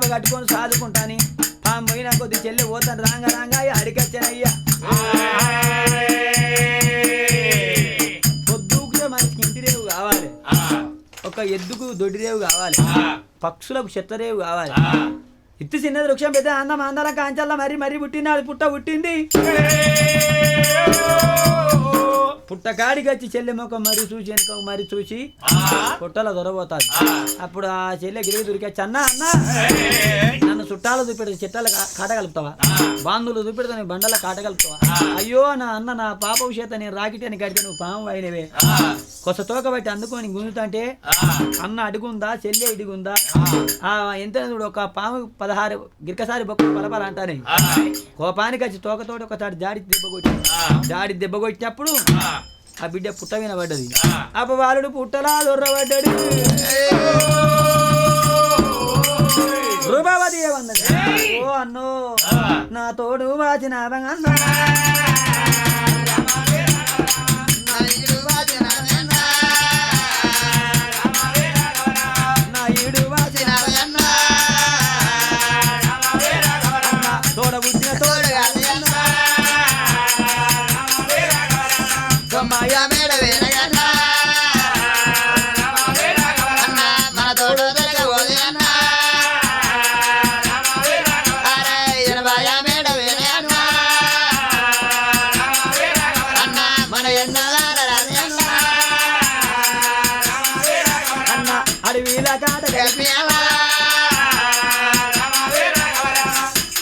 కట్టుకొని సాదుకుంటాని పాము పోయినా కొద్ది చెల్లె పోతాను రాంగ రాంగా అడిగచ్చానయ్యా పొద్దుకుతే మనకి ఇంటి రేవు కావాలి ఒక ఎద్దుకు దొడ్డి రేవు కావాలి పక్షులకు చెత్తరేవు కావాలి ఇత్తి చిన్నది వృక్షం పెద్ద అందం అందరం కాంచాల మరి మరి పుట్టినాడు పుట్ట పుట్టింది పుట్టకాడికి వచ్చి చెల్లె ముఖం మరి చూసి వెనుక మరి చూసి పుట్టలో దొరబోతాడు అప్పుడు ఆ చెల్లె గిరిగి దొరికొచ్చి అన్న అన్న నన్ను చుట్టాలు చూపెడితే చెట్టాలు కాటగలుపుతావా బాంధువులు చూపెడితే నువ్వు బండల కాటగలుపుతావా అయ్యో నా అన్న నా పాప విషయత నేను రాకిటని కడితే నువ్వు పాము అయినవే కొత్త తోక బట్టి అందుకొని గుంజుతుంటే అన్న అడుగుందా చెల్లె ఇడుగుందా ఎంత ఒక పాము 16 గిరికసారి బొక్క పలపల అంటానే కోపానికి వచ్చి తోకతోటి ఒకసారి జాడి దెబ్బ కొట్టినప్పుడు ఆ బిడ్డ పుట్ట వినబడ్డది అపవాలుడు పుట్టలా దొర్రబడ్డాడు రూపావతి ఏమన్నది ఓ అన్నో నా తోడు వాచిన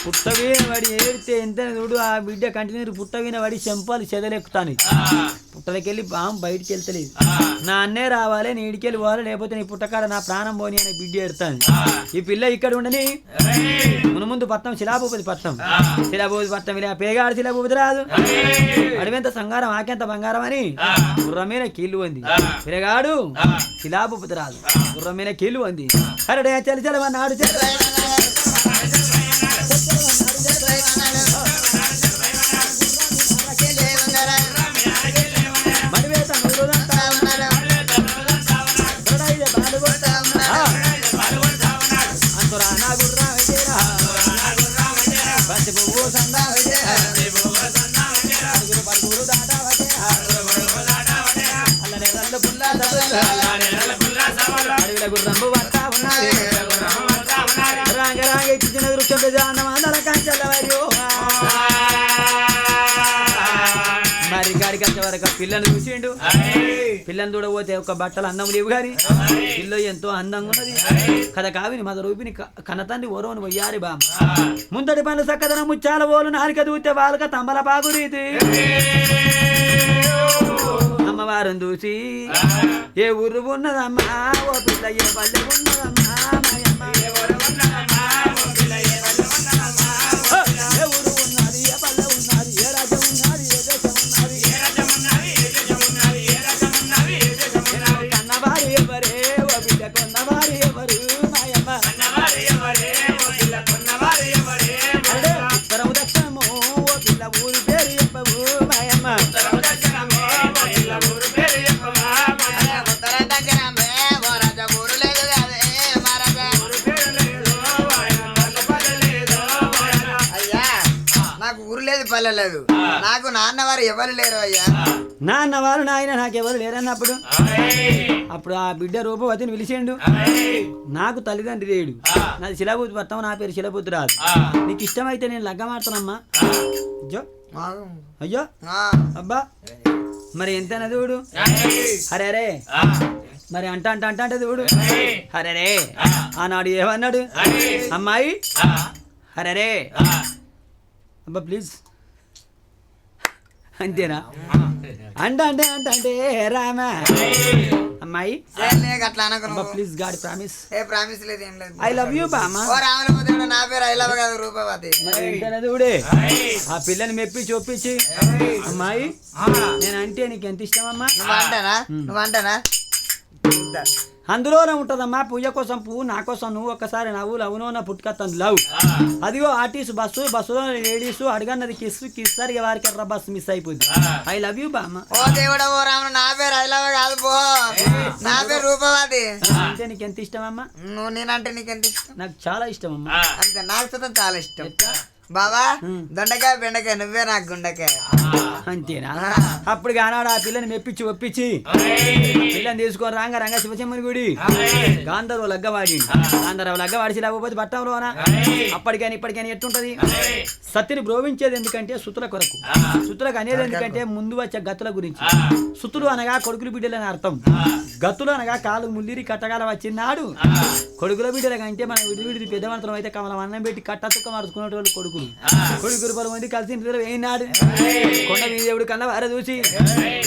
పుట్టవీనవాడి ఏడితే ఎంత చూడు ఆ బిడ్డ కంటిన్యూ పుట్టవీనవాడి చెంపాలు చెదలెక్కుతాను పుట్టలకెళ్ళి బాంబు బయటికి వెళ్తలేదు నా అన్నే రావాలి నీ ఇడికెళ్ళి పోవాలి లేకపోతే నీ పుట్టకాడ నా ప్రాణం పోని అనే బిడ్డ ఎడతాను ఈ పిల్ల ఇక్కడ ఉండని ముందు పట్నం శిలాభూపతి పట్నం ఇలా పేగాడు శిలాభూపతి రాదు అడివెంత సంగారం ఆకెంత బంగారం అని గుర్రమైన కీళ్ళు ఉంది పిరగాడు శిలాభూపతి రాదు గుర్రమైన కీళ్ళు ఉంది అరే చలి చలవన్నాడు గుర్రంబు పడతా ఉన్నది రాంగ రాంగ ఇచ్చిన వృక్షం మరి గాడికి వచ్చే వరకు పిల్లని చూసిండు పిల్లని చూడబోతే ఒక బట్టలు అందం లేవు గాని పిల్ల ఎంతో అందంగా ఉన్నది కథ కావిని మద రూపిని కన్నతండ్రి ఓరోని వయ్యారి బామ్మ ముందటి పనులు చక్కదనం ముచ్చాల ఓలు నాలిక దూతే వాళ్ళక తంబల పాగురీతి అమ్మవారిని చూసి ఏ ఊరు ఉన్నదమ్మా ఓ పిల్ల ఏ పల్లె ఉన్నదమ్మా ఏ ఊరు ఉన్నది ఏ పల్లె ఉన్నది ఏ రాజ్యం ఉన్నది ఏ దేశం ఉన్నది కన్నవారు ఎవరే ఓ బిడ్డ కొన్నవారు ఎవరు మాయమ్మ ఉత్తరము దక్షిణము ఓ పిల్ల ఊరు పేరు చెప్పవు మాయమ్మ పల్లె లేదు నాకు నాన్నవారు ఎవరు లేరు అయ్యా నాన్నవారు నాయన నాకెవరు లేరన్నప్పుడు అప్పుడు ఆ బిడ్డ రూపవతిని పిలిచిండు నాకు తల్లిదండ్రి లేడు నాది శిలాబూతి పడతావు నా పేరు శిలబుద్ధి రాదు నీకు ఇష్టమైతే నేను లగ్గమాడుతానమ్మా అయ్యో అబ్బా మరి ఎంతైనా చూడు అరే అరే మరి అంటే చూడు అరే ఆనాడు ఏమన్నాడు అమ్మాయి అరే అబ్బా ప్లీజ్ అంతేనా అంటే రామా అమ్మాయి ప్లీజ్ గాడి ప్రామిస్ లేదు ఏం లేదు ఐ లవ్ యూ బామ్మ నా పేరు ఐ లవ్ కాదు రూపవతి చూడే ఆ పిల్లని మెప్పి చూపించి అమ్మాయి నేనంటే నీకు ఎంత ఇష్టం అమ్మా నువ్వు అంటానా అందులోనే ఉంటదమ్మా పూజ కోసం పువ్వు నా కోసం నువ్వు ఒక్కసారి నవ్వు లవ్నో నా పుట్టుకత్తను లవ్ అదిగో ఆర్టీసు బస్సులో లేడీస్ అడగన్నది కిస్తారు ఇక వారికి బస్సు మిస్ అయిపోయింది ఐ లవ్ యూ బామ్మ ఓ దేవుడా ఓ రామ నా పేరు ఐ లవ్ కాదు పో నా పేరు రూపవతి. అంటే నీకు ఎంత ఇష్టం అమ్మా? నువ్వు నేనంటే నీకెంత ఇష్టం? నాకు చాలా ఇష్టం అమ్మా. అంతే, నాకు సుతం చాలా ఇష్టం. బాబా దొండకాయ బెండకాయ నువ్వే నాకు గుండకాయ. అంతేనా? అప్పుడు కానాడు ఆ పిల్లని మెప్పించి ఒప్పించి పిల్లని తీసుకొని రంగ శివచమ్మని గుడి గాంధర్వ లగ్గవాడి లగ్గవాడిసి లేకపోతే పట్టంలోనా అప్పటికైనా ఇప్పటికైనా ఎట్టుంటది? సత్తిని బ్రోవించేది ఎందుకంటే సుతుల కొరకు, సుతులకు అనేది ఎందుకంటే ముందు వచ్చే గతుల గురించి. సుతులు అనగా కొడుకులు బిడ్డలని అర్థం, గతులు అనగా కాలు ముల్లిరి కట్టగాల వచ్చినాడు. కొడుకుల బిడ్డల కంటే మన విడివిడి పెద్దవంతరం అయితే కమలం అన్నం పెట్టి కట్ట తుక్క మార్చుకునే వాళ్ళు కొడుకులు 10 మంది కలిసి ఇంట్లో వేయినాడు. కొండ మీద దేవుడు కన్నా వార చూసి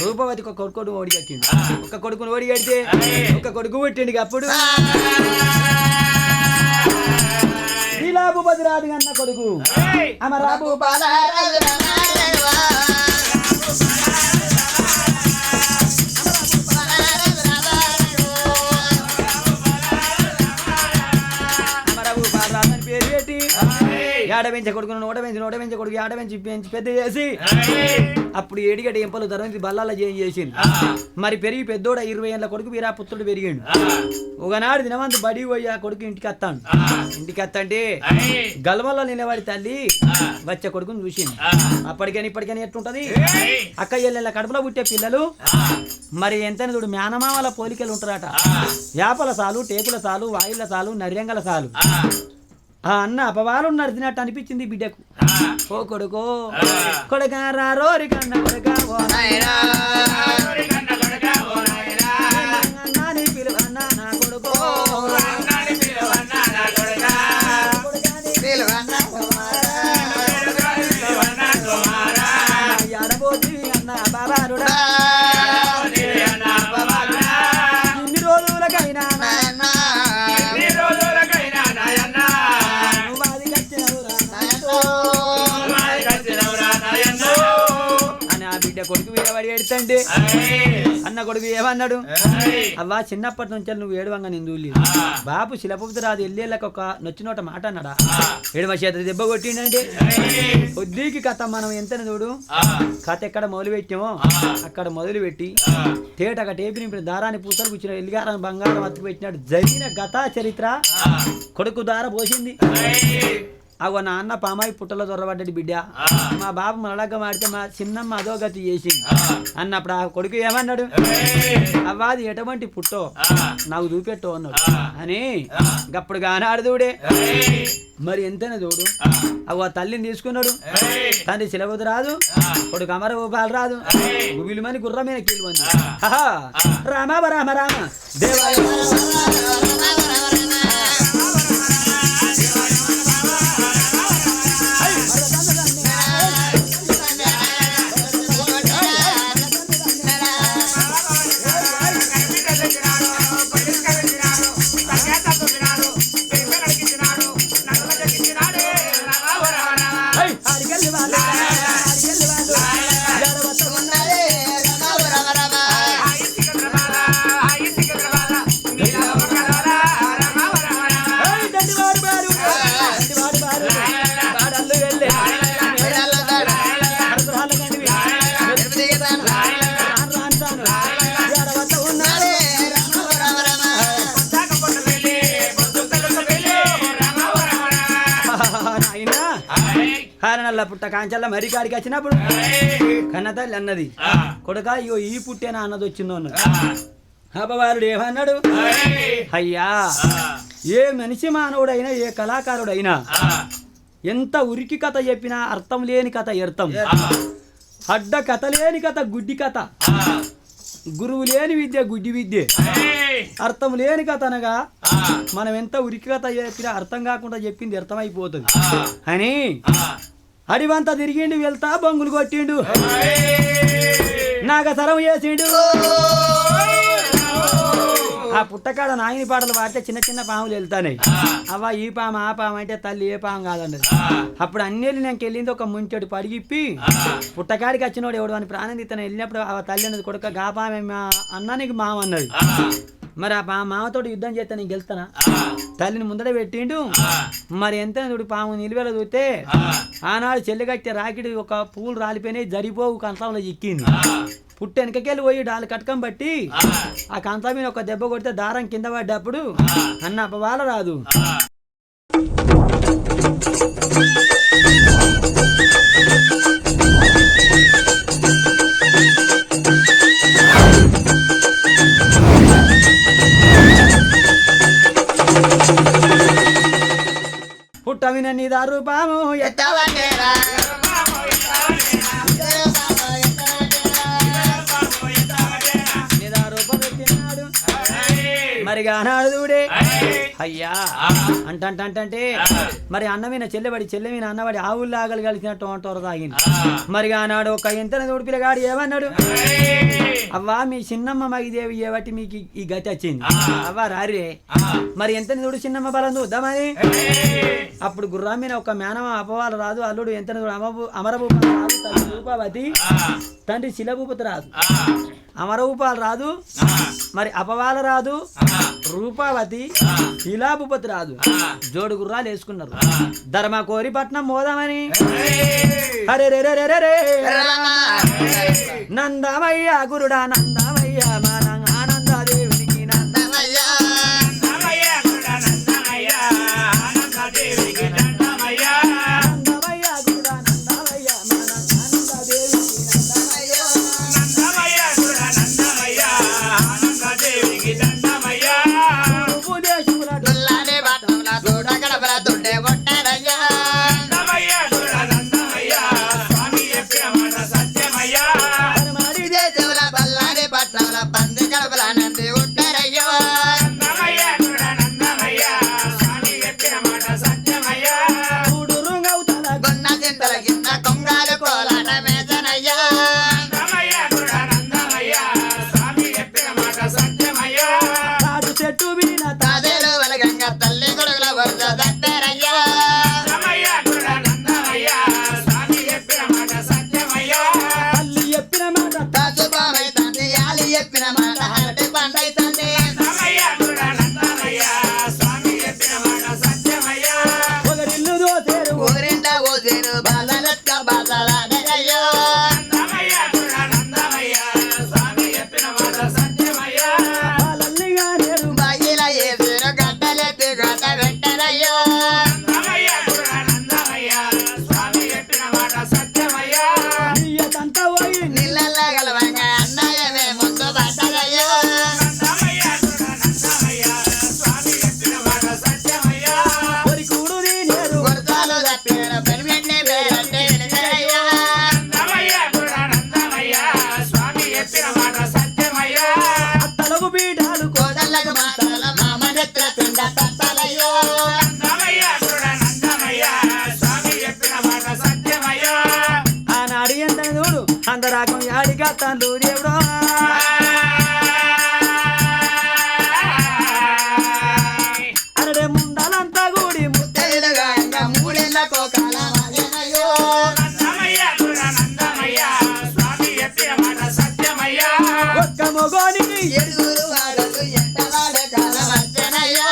రూపవతి ఒక కొడుకు ఓడి కట్టిండు. ఒక కొడుకుని ఓడి కడితే ఒక కొడుకు పుట్టిండు. అప్పుడు శ్రీలాభుపతిరాజు అన్న కొడుకు అమరాబు పేరు పెట్టి ఏడ పెంచే కొడుకును నోట పెంచే కొడుకు ఏడ పెంచి పెద్ద చేసి అప్పుడు ఏడిగడ్డ ఎంపలు ధరించి బల్లాల చేసింది. మరి పెరిగి పెద్దోడ 20 ఏళ్ళ కొడుకు వీరా పుత్రుడు పెరిగిండు. ఒకనాడు దినవంతు బడి పోయి ఆ కొడుకు ఇంటికి వస్తాడు. ఇంటికి వస్తంటే గల్వల్లో నిలబడి తల్లి వచ్చే కొడుకుని చూసింది. అప్పటికైనా ఇప్పటికైనా ఎట్లుంటది? అక్క ఎల్లెళ్ళ కడుపులో పుట్టే పిల్లలు మరి ఎంతైనా చూడు మేనమామల పోలికలు ఉంటారట. యాపల సాలు, టేకుల సాలు, వాయిల సాలు, నర్యంగల సాలు. ఆ అన్న అపవాలు నడిచినట్టు అనిపించింది బిడ్డకు. ఓ కొడుకో కొడుకా రోరి కన్న కొడుకా పిలువన్నా నా కొడుకో ఎడబోతి అన్న బాబారుడా ఇన్ని రోజులకైనా కొడుకు వీడవాడి ఏడుతండి. అన్న కొడుకు ఏమన్నాడు? అవ్వా చిన్నప్పటి నుంచి నువ్వు ఏడవంగా నేను చూడలేదు. బాబు శిలపుత్ర రాదు ఎల్లేళ్ళకి ఒక నొచ్చినోట మాట అన్నాడా? ఏడవ చేత దెబ్బ కొట్టిండంటే కొద్దికి కథ మనం ఎంతని చూడు. కథ ఎక్కడ మొదలు పెట్టామో అక్కడ మొదలు పెట్టి తేటగా టేపి నింపిన దారాన్ని పూసలు కూర్చున్న ఎల్లిగారాన్ని బంగారం అతుకు పెట్టినాడు. జరిగిన గతా చరిత్ర కొడుకు దార పోసింది. అగో నా అన్న పామాయి పుట్టలో దొరబడ్డాడు బిడ్డ. మా బాబు మలడగ్గ మాడితే మా చిన్నమ్మ అదో గతి చేసింది అన్నప్పుడు ఆ కొడుకు ఏమన్నాడు? అవ్వాది ఎటువంటి పుట్టో నాకు చూపెట్టు అన్నాడు అని గప్పుడు గానాడుదుడే. మరి ఎంతైనా చూడు అగో తల్లిని తీసుకున్నాడు. తండ్రి శిలబుద్ధి రాదు, కొడుకు అమర గోపాలు రాదు, విలుమని గుర్ర మీద కీలుమంది. రామ రామ రామ దేవాయ నల్ల పుట్ట కాంచల్ల మరి కాడికి వచ్చినప్పుడు కన్న తల్లి అన్నది, కొడుక ఇగో ఈ పుట్టేనా అన్నది వచ్చిందో అన్నది. అపవారుడు ఏమన్నాడు? అయ్యా ఏ మనిషి మానవుడైనా ఏ కళాకారుడైనా ఎంత ఉరికి కథ చెప్పినా అర్థం లేని కథ ఎర్థం, అడ్డ కథ లేని కథ గుడ్డి కథ, గురువు లేని విద్య గుడ్డి విద్య, అర్థం లేని కథ అనగా మనం ఎంత ఉరికి కథ చెప్పినా అర్థం కాకుండా చెప్పింది అర్థమైపోతుంది అని అడివంతా తిరిగిండు. వెళ్తా బొంగులు కొట్టిండు, నాగసరం చేసిండు. ఆ పుట్టకాడ నాయని పాటలు పాడితే చిన్న చిన్న పాములు వెళ్తాయి. అవ్వ ఈ పాము ఆ పాము అంటే తల్లి ఏ పాము కాదన్నది. అప్పుడు అన్నేళ్ళు నాకు వెళ్ళింది ఒక ముంచెడు పడిగిప్పి పుట్టకాడికి వచ్చినోడు ఎవడు అని ప్రాణం తీస్తాను వెళ్ళినప్పుడు ఆ తల్లి అన్నది కొడుక గా పామే మా అన్నానికి మామ అన్నది. మరి ఆ మామతోటి యుద్ధం చేస్తే నేను గెలుస్తానా? తల్లిని ముందర పెట్టిండు. మరి ఎంత చూడు పాము నిలువేల చూస్తే ఆనాడు చెల్లి కట్టే రాకిడి ఒక పూలు రాలిపోయినాయి, జరిపోవు కంచంలో చిక్కింది. పుట్టి వెనకకెళ్ళి పోయి డాలు కటకం బట్టి ఆ కంచం మీద ఒక దెబ్బ కొడితే దారం కింద పడ్డప్పుడు అన్న అపవాల రాదు. పుట్టవిన నీదా రూపము ఎత్తవనేరా నీదా రూపం ఎత్తినాడు మరి ఆనాడు చూడే అయ్యా అంటే మరి అన్నమైన చెల్లెబడి చెల్లెమైన అన్నబడి ఆవుల్లో ఆగలి కలిసినట్టు అంటారు తాగింది. మరి ఆనాడు ఒక ఎంతన తోడు పిల్లగాడు ఏమన్నాడు? అవ్వా మీ చిన్నమ్మ మగిదేవి ఏవట్టి మీకు ఈ గతి వచ్చింది. అవ్వా రారే మరి ఎంత చూడు చిన్నమ్మ బలం చూద్దామని. అప్పుడు గుర్రా మీద ఒక మేనమ అపవాలు రాదు, అల్లుడు ఎంత అమరభూపాలు రాదు, తల్లి రూపావతి, తండ్రి శిలభూపతి రాదు, అమరభూపాలు రాదు, మరి అపవాల రాదు, రూపావతి, శిలాభూపతి రాదు. జోడు గుర్రాలు వేసుకున్నారు. ధర్మ కోరి పట్నం మోదామని. అరే రే రే రే రే నందమయ్య గురుడా నందమయ్య మన ఆనందదేవునికి నందమయ్య అందరాకం యాడిగా తండ్రు దేవుడా అరడే ముందలంతా కూడి ముత్తైలుగా మూడేళ్ళ కోకాల ఒక్క మొగోనికి ఎరుగురు వాడలు ఎంత వాడే కాలం వచ్చనయ్యా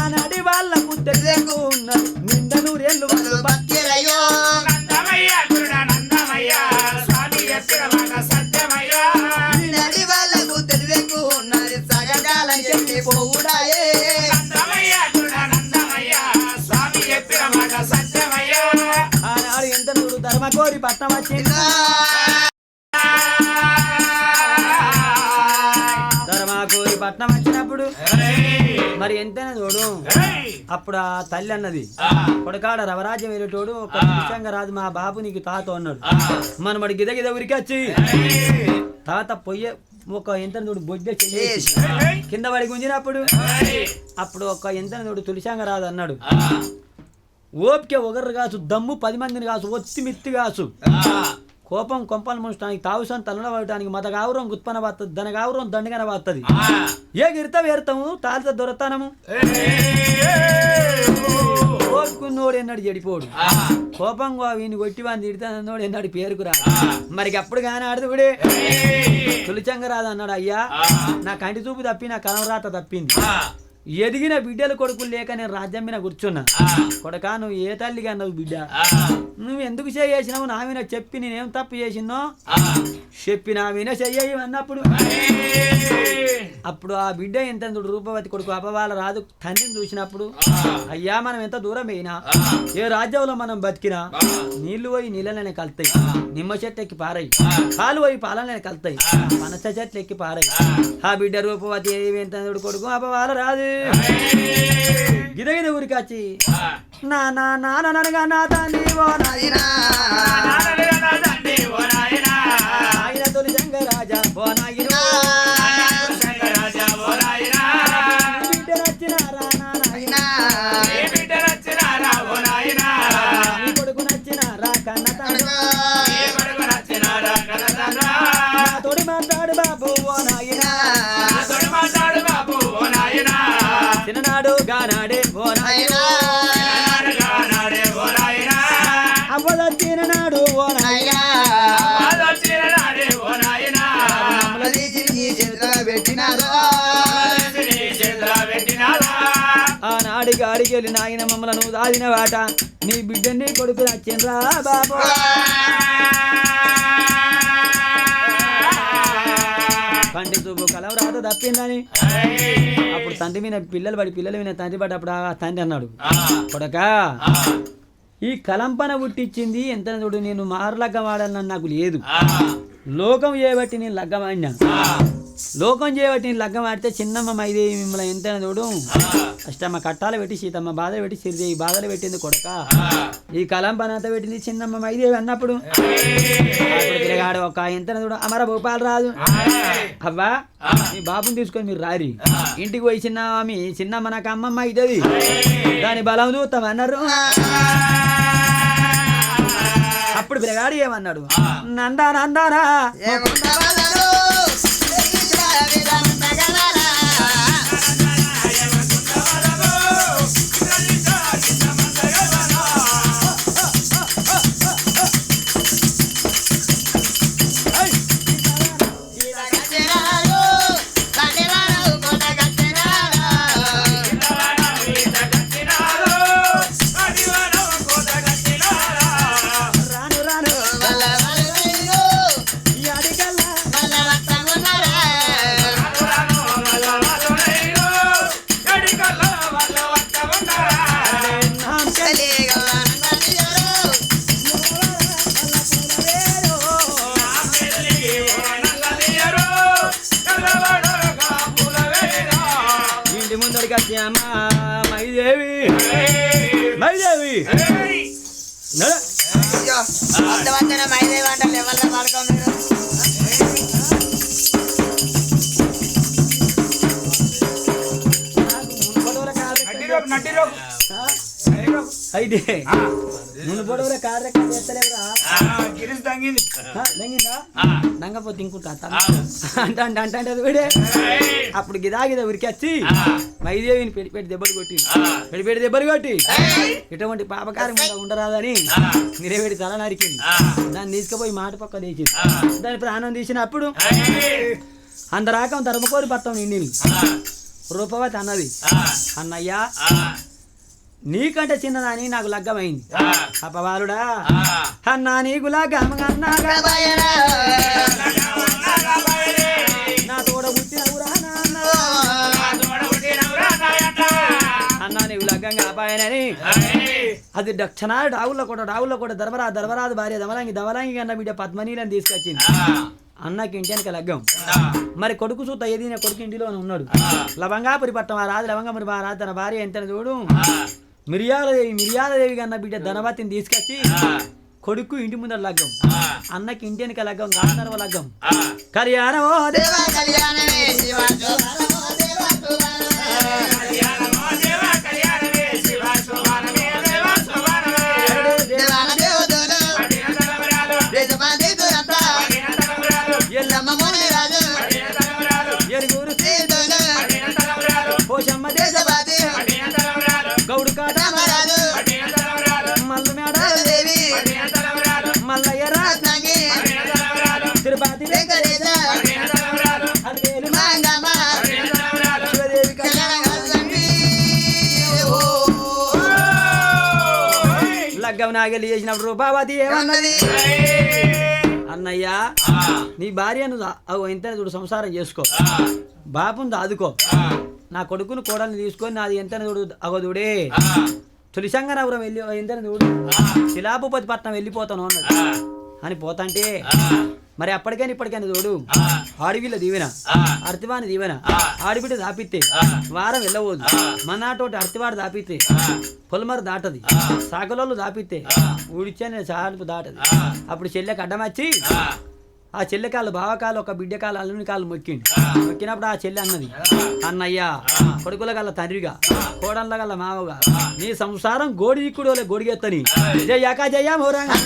ఆనాడి వాళ్ళకు తెలియకు ఉన్నది నిండా నూరేళ్ళు వాళ్ళు బతిరయ్యో నడి వాళ్ళకు తెలియకు ఉన్నది సగకాలం చెప్పి పోవుడాయే ఆనాడు ఎంత నూరు ధర్మ కోరి పట్నం వచ్చిందా ధర్మకోరి పట్నం వచ్చినప్పుడు మరి ఎంతైనా చూడు అప్పుడు ఆ తల్లి అన్నది కొడకాడ రవరాజ్యం వెళ్ళేటోడు ఒక విషయంగా రాదు మా బాబు నీకు తాత అన్నాడు మనమడి గిద గిద ఉరికి వచ్చి తాత పొయ్యే ఒక ఎంత చూడు బొజ్జ చేసి కింద పడి గుంజినప్పుడు అప్పుడు ఒక ఎంత చూడు తులిశాంగ రాదు అన్నాడు ఓపిక ఒకరు కాసు దమ్ము 10 మందిని కాసు ఒత్తి మిత్తి కాసు కోపం కొంపలు ముంచడానికి తావుసం తలలో పడటానికి మత గావురం గుత్పన పడుతుంది దన గావురం దండగన పడుతుంది ఏ గిరిత వేరుతాము తాలిత దొరతానము ఊరుకున్నోడు ఎన్నాడు చెడిపోడు కోపంగా వీని కొట్టి వాడిని తిడతానోడు ఎన్నాడు పేరుకురా మరి అప్పుడు కానీ ఆడుతుడే తొలిచంగ రాదు అన్నాడు అయ్యా నా కంటి చూపు తప్పి నా కలవరాత తప్పింది ఎదిగిన బిడ్డలు కొడుకులు లేక నేను రాజ్యం మీద కూర్చున్నా కొడక నువ్వు ఏ తల్లిగా అన్నావు బిడ్డ నువ్వు ఎందుకు చేసినావు నా విన చెప్పి నేనేం తప్పు చేసినో చెప్పి నా విన చెయ్యి అన్నప్పుడు అప్పుడు ఆ బిడ్డ ఎంత రూపవతి కొడుకు అపవాల రాదు తండ్రిని చూసినప్పుడు అయ్యా మనం ఎంత దూరం పోయినా ఏ రాజ్యంలో మనం బతికినా నీళ్లు పోయి నీళ్ళనే కలుతాయి నిమ్మ చెట్టు ఎక్కి పారాయి పాలు పోయి పాలనే కలుతాయి పనస చెట్లు ఎక్కి పారాయి ఆ బిడ్డ రూపవతి ఎంత కొడుకు అపవాల రాదు గిదగిద ఊరికి వచ్చి నా నా నాన్ననగా నా తండ్రి ఓ నాయనా ఆయన తొలి జంగరాజా ఓ నాయనా బిడ్డ నచ్చినారా నాయనా నీ కొడుకు నచ్చినారా కన్న తండ్రి తోడి మాట్లాడు బాబు ఓ నాయనా చిన్ననాడు గానాడే ఓ నాయనా అవ్వదచ్చిన నాడు ఓ నాయనా ఆనాడికి అడిగెళ్ళి నాయన మమ్మల్ని నువ్వు దాదిన వాట నీ బిడ్డని కొడుకు నచ్చిండ్రా బాబు కంటి చూపు కలవరాత తప్పిందని అప్పుడు తండ్రి మీద పిల్లలు మీద తండ్రి పడి అప్పుడు ఆ తండ్రి అన్నాడు కొడక ఈ కలంపన పుట్టించింది ఎంత చూడు నేను మారులగ్గం వాడాలని నాకు లేదు లోకం చేయబట్టి నేను లగ్గం ఆడినా లోకం చేయబట్టి నేను లగ్గం ఆడితే చిన్నమ్మ మైదేవి మిమ్మల్ని ఎంత చూడు అష్టమ్మ కట్టాలు పెట్టి సీతమ్మ బాధలు పెట్టి సిరిదేవి బాధలు పెట్టింది కొడక ఈ కలంపన అంతా పెట్టింది చిన్నమ్మ మైదేవి అన్నప్పుడు తిరగాడు ఒక ఎంత చూడు అమర భూపాలు రాదు అవ్వా మీ బాబుని తీసుకొని మీరు రారి ఇంటికి పోయి చిన్నమ్మ నాకు అమ్మమ్మ అవుతుంది దాని బలం చూస్తామన్నారు అప్పుడు పిల్లగాడు ఏమన్నాడు నందానా మైదేవి అయితే నువ్వు పొడవుల కారు చేస్తలేవురా దంగిందా దంగపోతే ఇంకుంటా అంటే వీడే అప్పుడు గిదాగిద ఉరికొచ్చి మైదేవిని పెట్టి దెబ్బలు కొట్టి ఎటువంటి పాపకారం ఉండరాదని నిలబెట్టి తల నరికింది దాన్ని తీసుకుపోయి మాట పక్క తీసింది దాని ప్రాణం తీసినప్పుడు అందరాకం ధర్మకోరి పట్టం నిండి రూపవతి అన్నది అన్నయ్యా నీకంటే చిన్నదాని నాకు లగ్గమైంది అపవాలుడా అన్నా నీకు లగ్గం నా తోడ పుట్టినవురా అన్నా నీకు లగ్గం కాపాయనని అది క్షణాలు డావుల్లో కూడా దర్వరాదు భార్య దవలాంగి కన్నా బిడ్డ పద్మనీలని తీసుకొచ్చింది అన్నకి ఇంటికి లగ్గం మరి కొడుకు చూత ఏదైనా కొడుకు ఇంటిలోనే ఉన్నాడు లవంగాపురి పట్టం ఆ రాజు లవంగాపురి రాజు తన భార్య ఎంత చూడు మిరియాలదేవి కన్నా బిడ్డ ధనవతిని తీసుకొచ్చి కొడుకు ఇంటి ముందర లగ్గం అన్నకి ఇంటి వెనక లగ్గం గాంధర్వ లగ్గం కళ్యాణమో దేవా కళ్యాణమే పోషమ్మ దేశవాది గౌడు కాటమరాజు బెల్లం నాగెళ్ళి చేసినప్పుడు రూపావతి ఏమన్నది అన్నయ్యా నీ భార్యను అవు ఎంత చూడు సంసారం చేసుకో బాపును దాదుకో నా కొడుకును కోడల్ని తీసుకొని నాది ఎంత చూడు అగదుడే తులిసంగనపురం వెళ్ళి ఎంత చూడు శిలాభూపతి పట్నం వెళ్ళిపోతాను అన్నది అని పోతాంటే మరి అప్పటికైనా ఇప్పటికైనా చూడు ఆడివిల్ల దీవెన అర్తివాని దీవెన ఆడిబిడ్డ దాపిస్తే వారం వెళ్ళవద్దు మనాటోటి అర్తివాడు దాపిస్తే పొలమరు దాటది సాగలోళ్ళు దాపిస్తే ఊడిచ్చే సాడుపు దాటది అప్పుడు చెల్లెకి అడ్డమచ్చి ఆ చెల్లె కాళ్ళు బావకాలు ఒక బిడ్డ కాళ్ళు అల్లుని కాళ్ళు మొక్కిండు మొక్కినప్పుడు ఆ చెల్లె అన్నది అన్నయ్యా కొడుకుల గల్ల తండ్రిగా కోడళ్ళ గల్ల మావగా నీ సంసారం గోడి దిక్కుడు గొడిగెత్తని జయ్యాక జయ్యా మోరంగా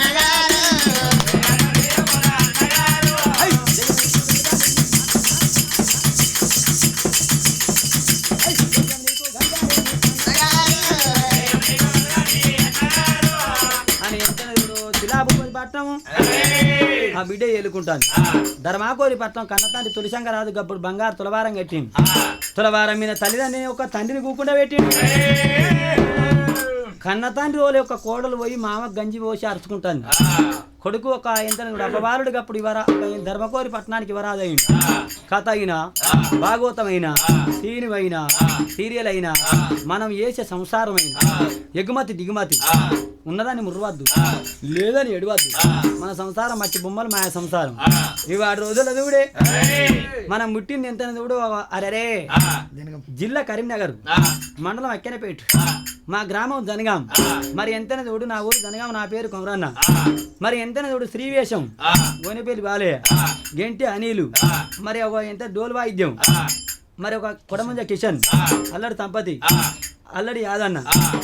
పట్నము ఆ బిడ్డ ఏలుకుంటాను ధర్మాకోరి పట్నం కన్నతాంటి తులిశంకరాజు గప్పుడు బంగారు తులవారం కట్టింది తులవారం మీద తల్లిదండ్రిని ఒక తండ్రిని కూకుండా పెట్టింది కన్నతాంటి రోజు ఒక కోడలు పోయి మామ గంజి పోసి అరుచుకుంటాను కొడుకు ఒక ఎంత అపవారుడికి అప్పుడు ధర్మకోరి పట్టణానికి ఇవరాదయింది కథ అయినా భాగవతమైన సీనివైనా సీరియల్ అయినా మనం చేసే సంసారమైన ఎగుమతి దిగుమతి ఉన్నదాన్ని ముర్రవద్దు లేదని ఎడవద్దు మన సంసారం మట్టి బొమ్మలు మాయ సంసారం ఇవాడు రోజుల చూడే మనం ముట్టింది ఎంత చూడు అరే జిల్లా కరీంనగర్ మండలం అక్కెనపేట మా గ్రామం జనగాం మరి ఎంతనే చూడు నా ఊరు జనగాం నా పేరు కొమరన్న మరి ఎంతనే చూడు శ్రీవేషం గోనెపల్లి బాలే గెంటి అనిలు మరి ఒక ఎంత డోల్ వాయిద్యం మరి ఒక కొడమంజ కిషన్ అల్లడి తంపతి అల్లడి యాదన్న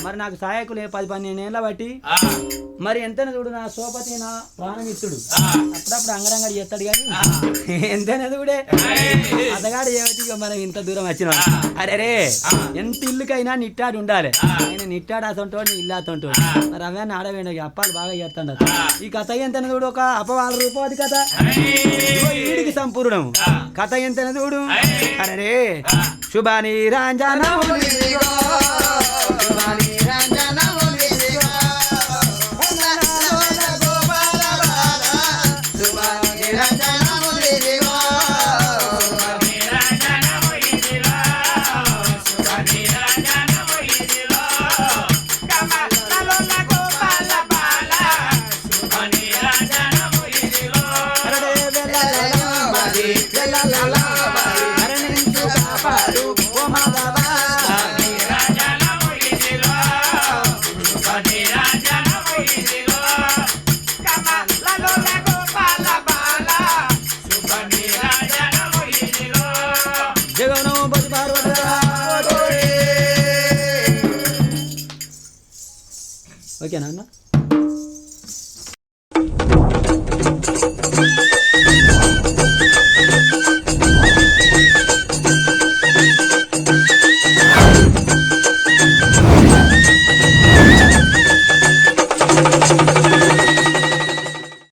మరి నాకు సహాయకులు 10-12 ఏళ్ళ బట్టి మరి ఎంతనే చూడు నా సోపతి నా ప్రాణమిత్రుడు అప్పుడప్పుడు అంగరంగడి చేస్తాడు కానీ ఎంతనే చూడే అతగాడు ఏమిటి మనం ఇంత దూరం వచ్చిన అరే ఎంత ఇల్లుకైనా నిట్టాడు ఉండాలి నేను నిట్టాడు అసంటోడు ఇల్లు అసంటోడు మరి అవన్నీ ఆడవేండి అప్పాలు బాగా చేస్తాడు ఈ కథ ఎంతనే చూడు ఒక అపవాల రూపవతి కథ వీడికి సంపూర్ణం కథ ఎంతనే చూడు అరే శుభాని రాంజానా ఓకేనా అన్న.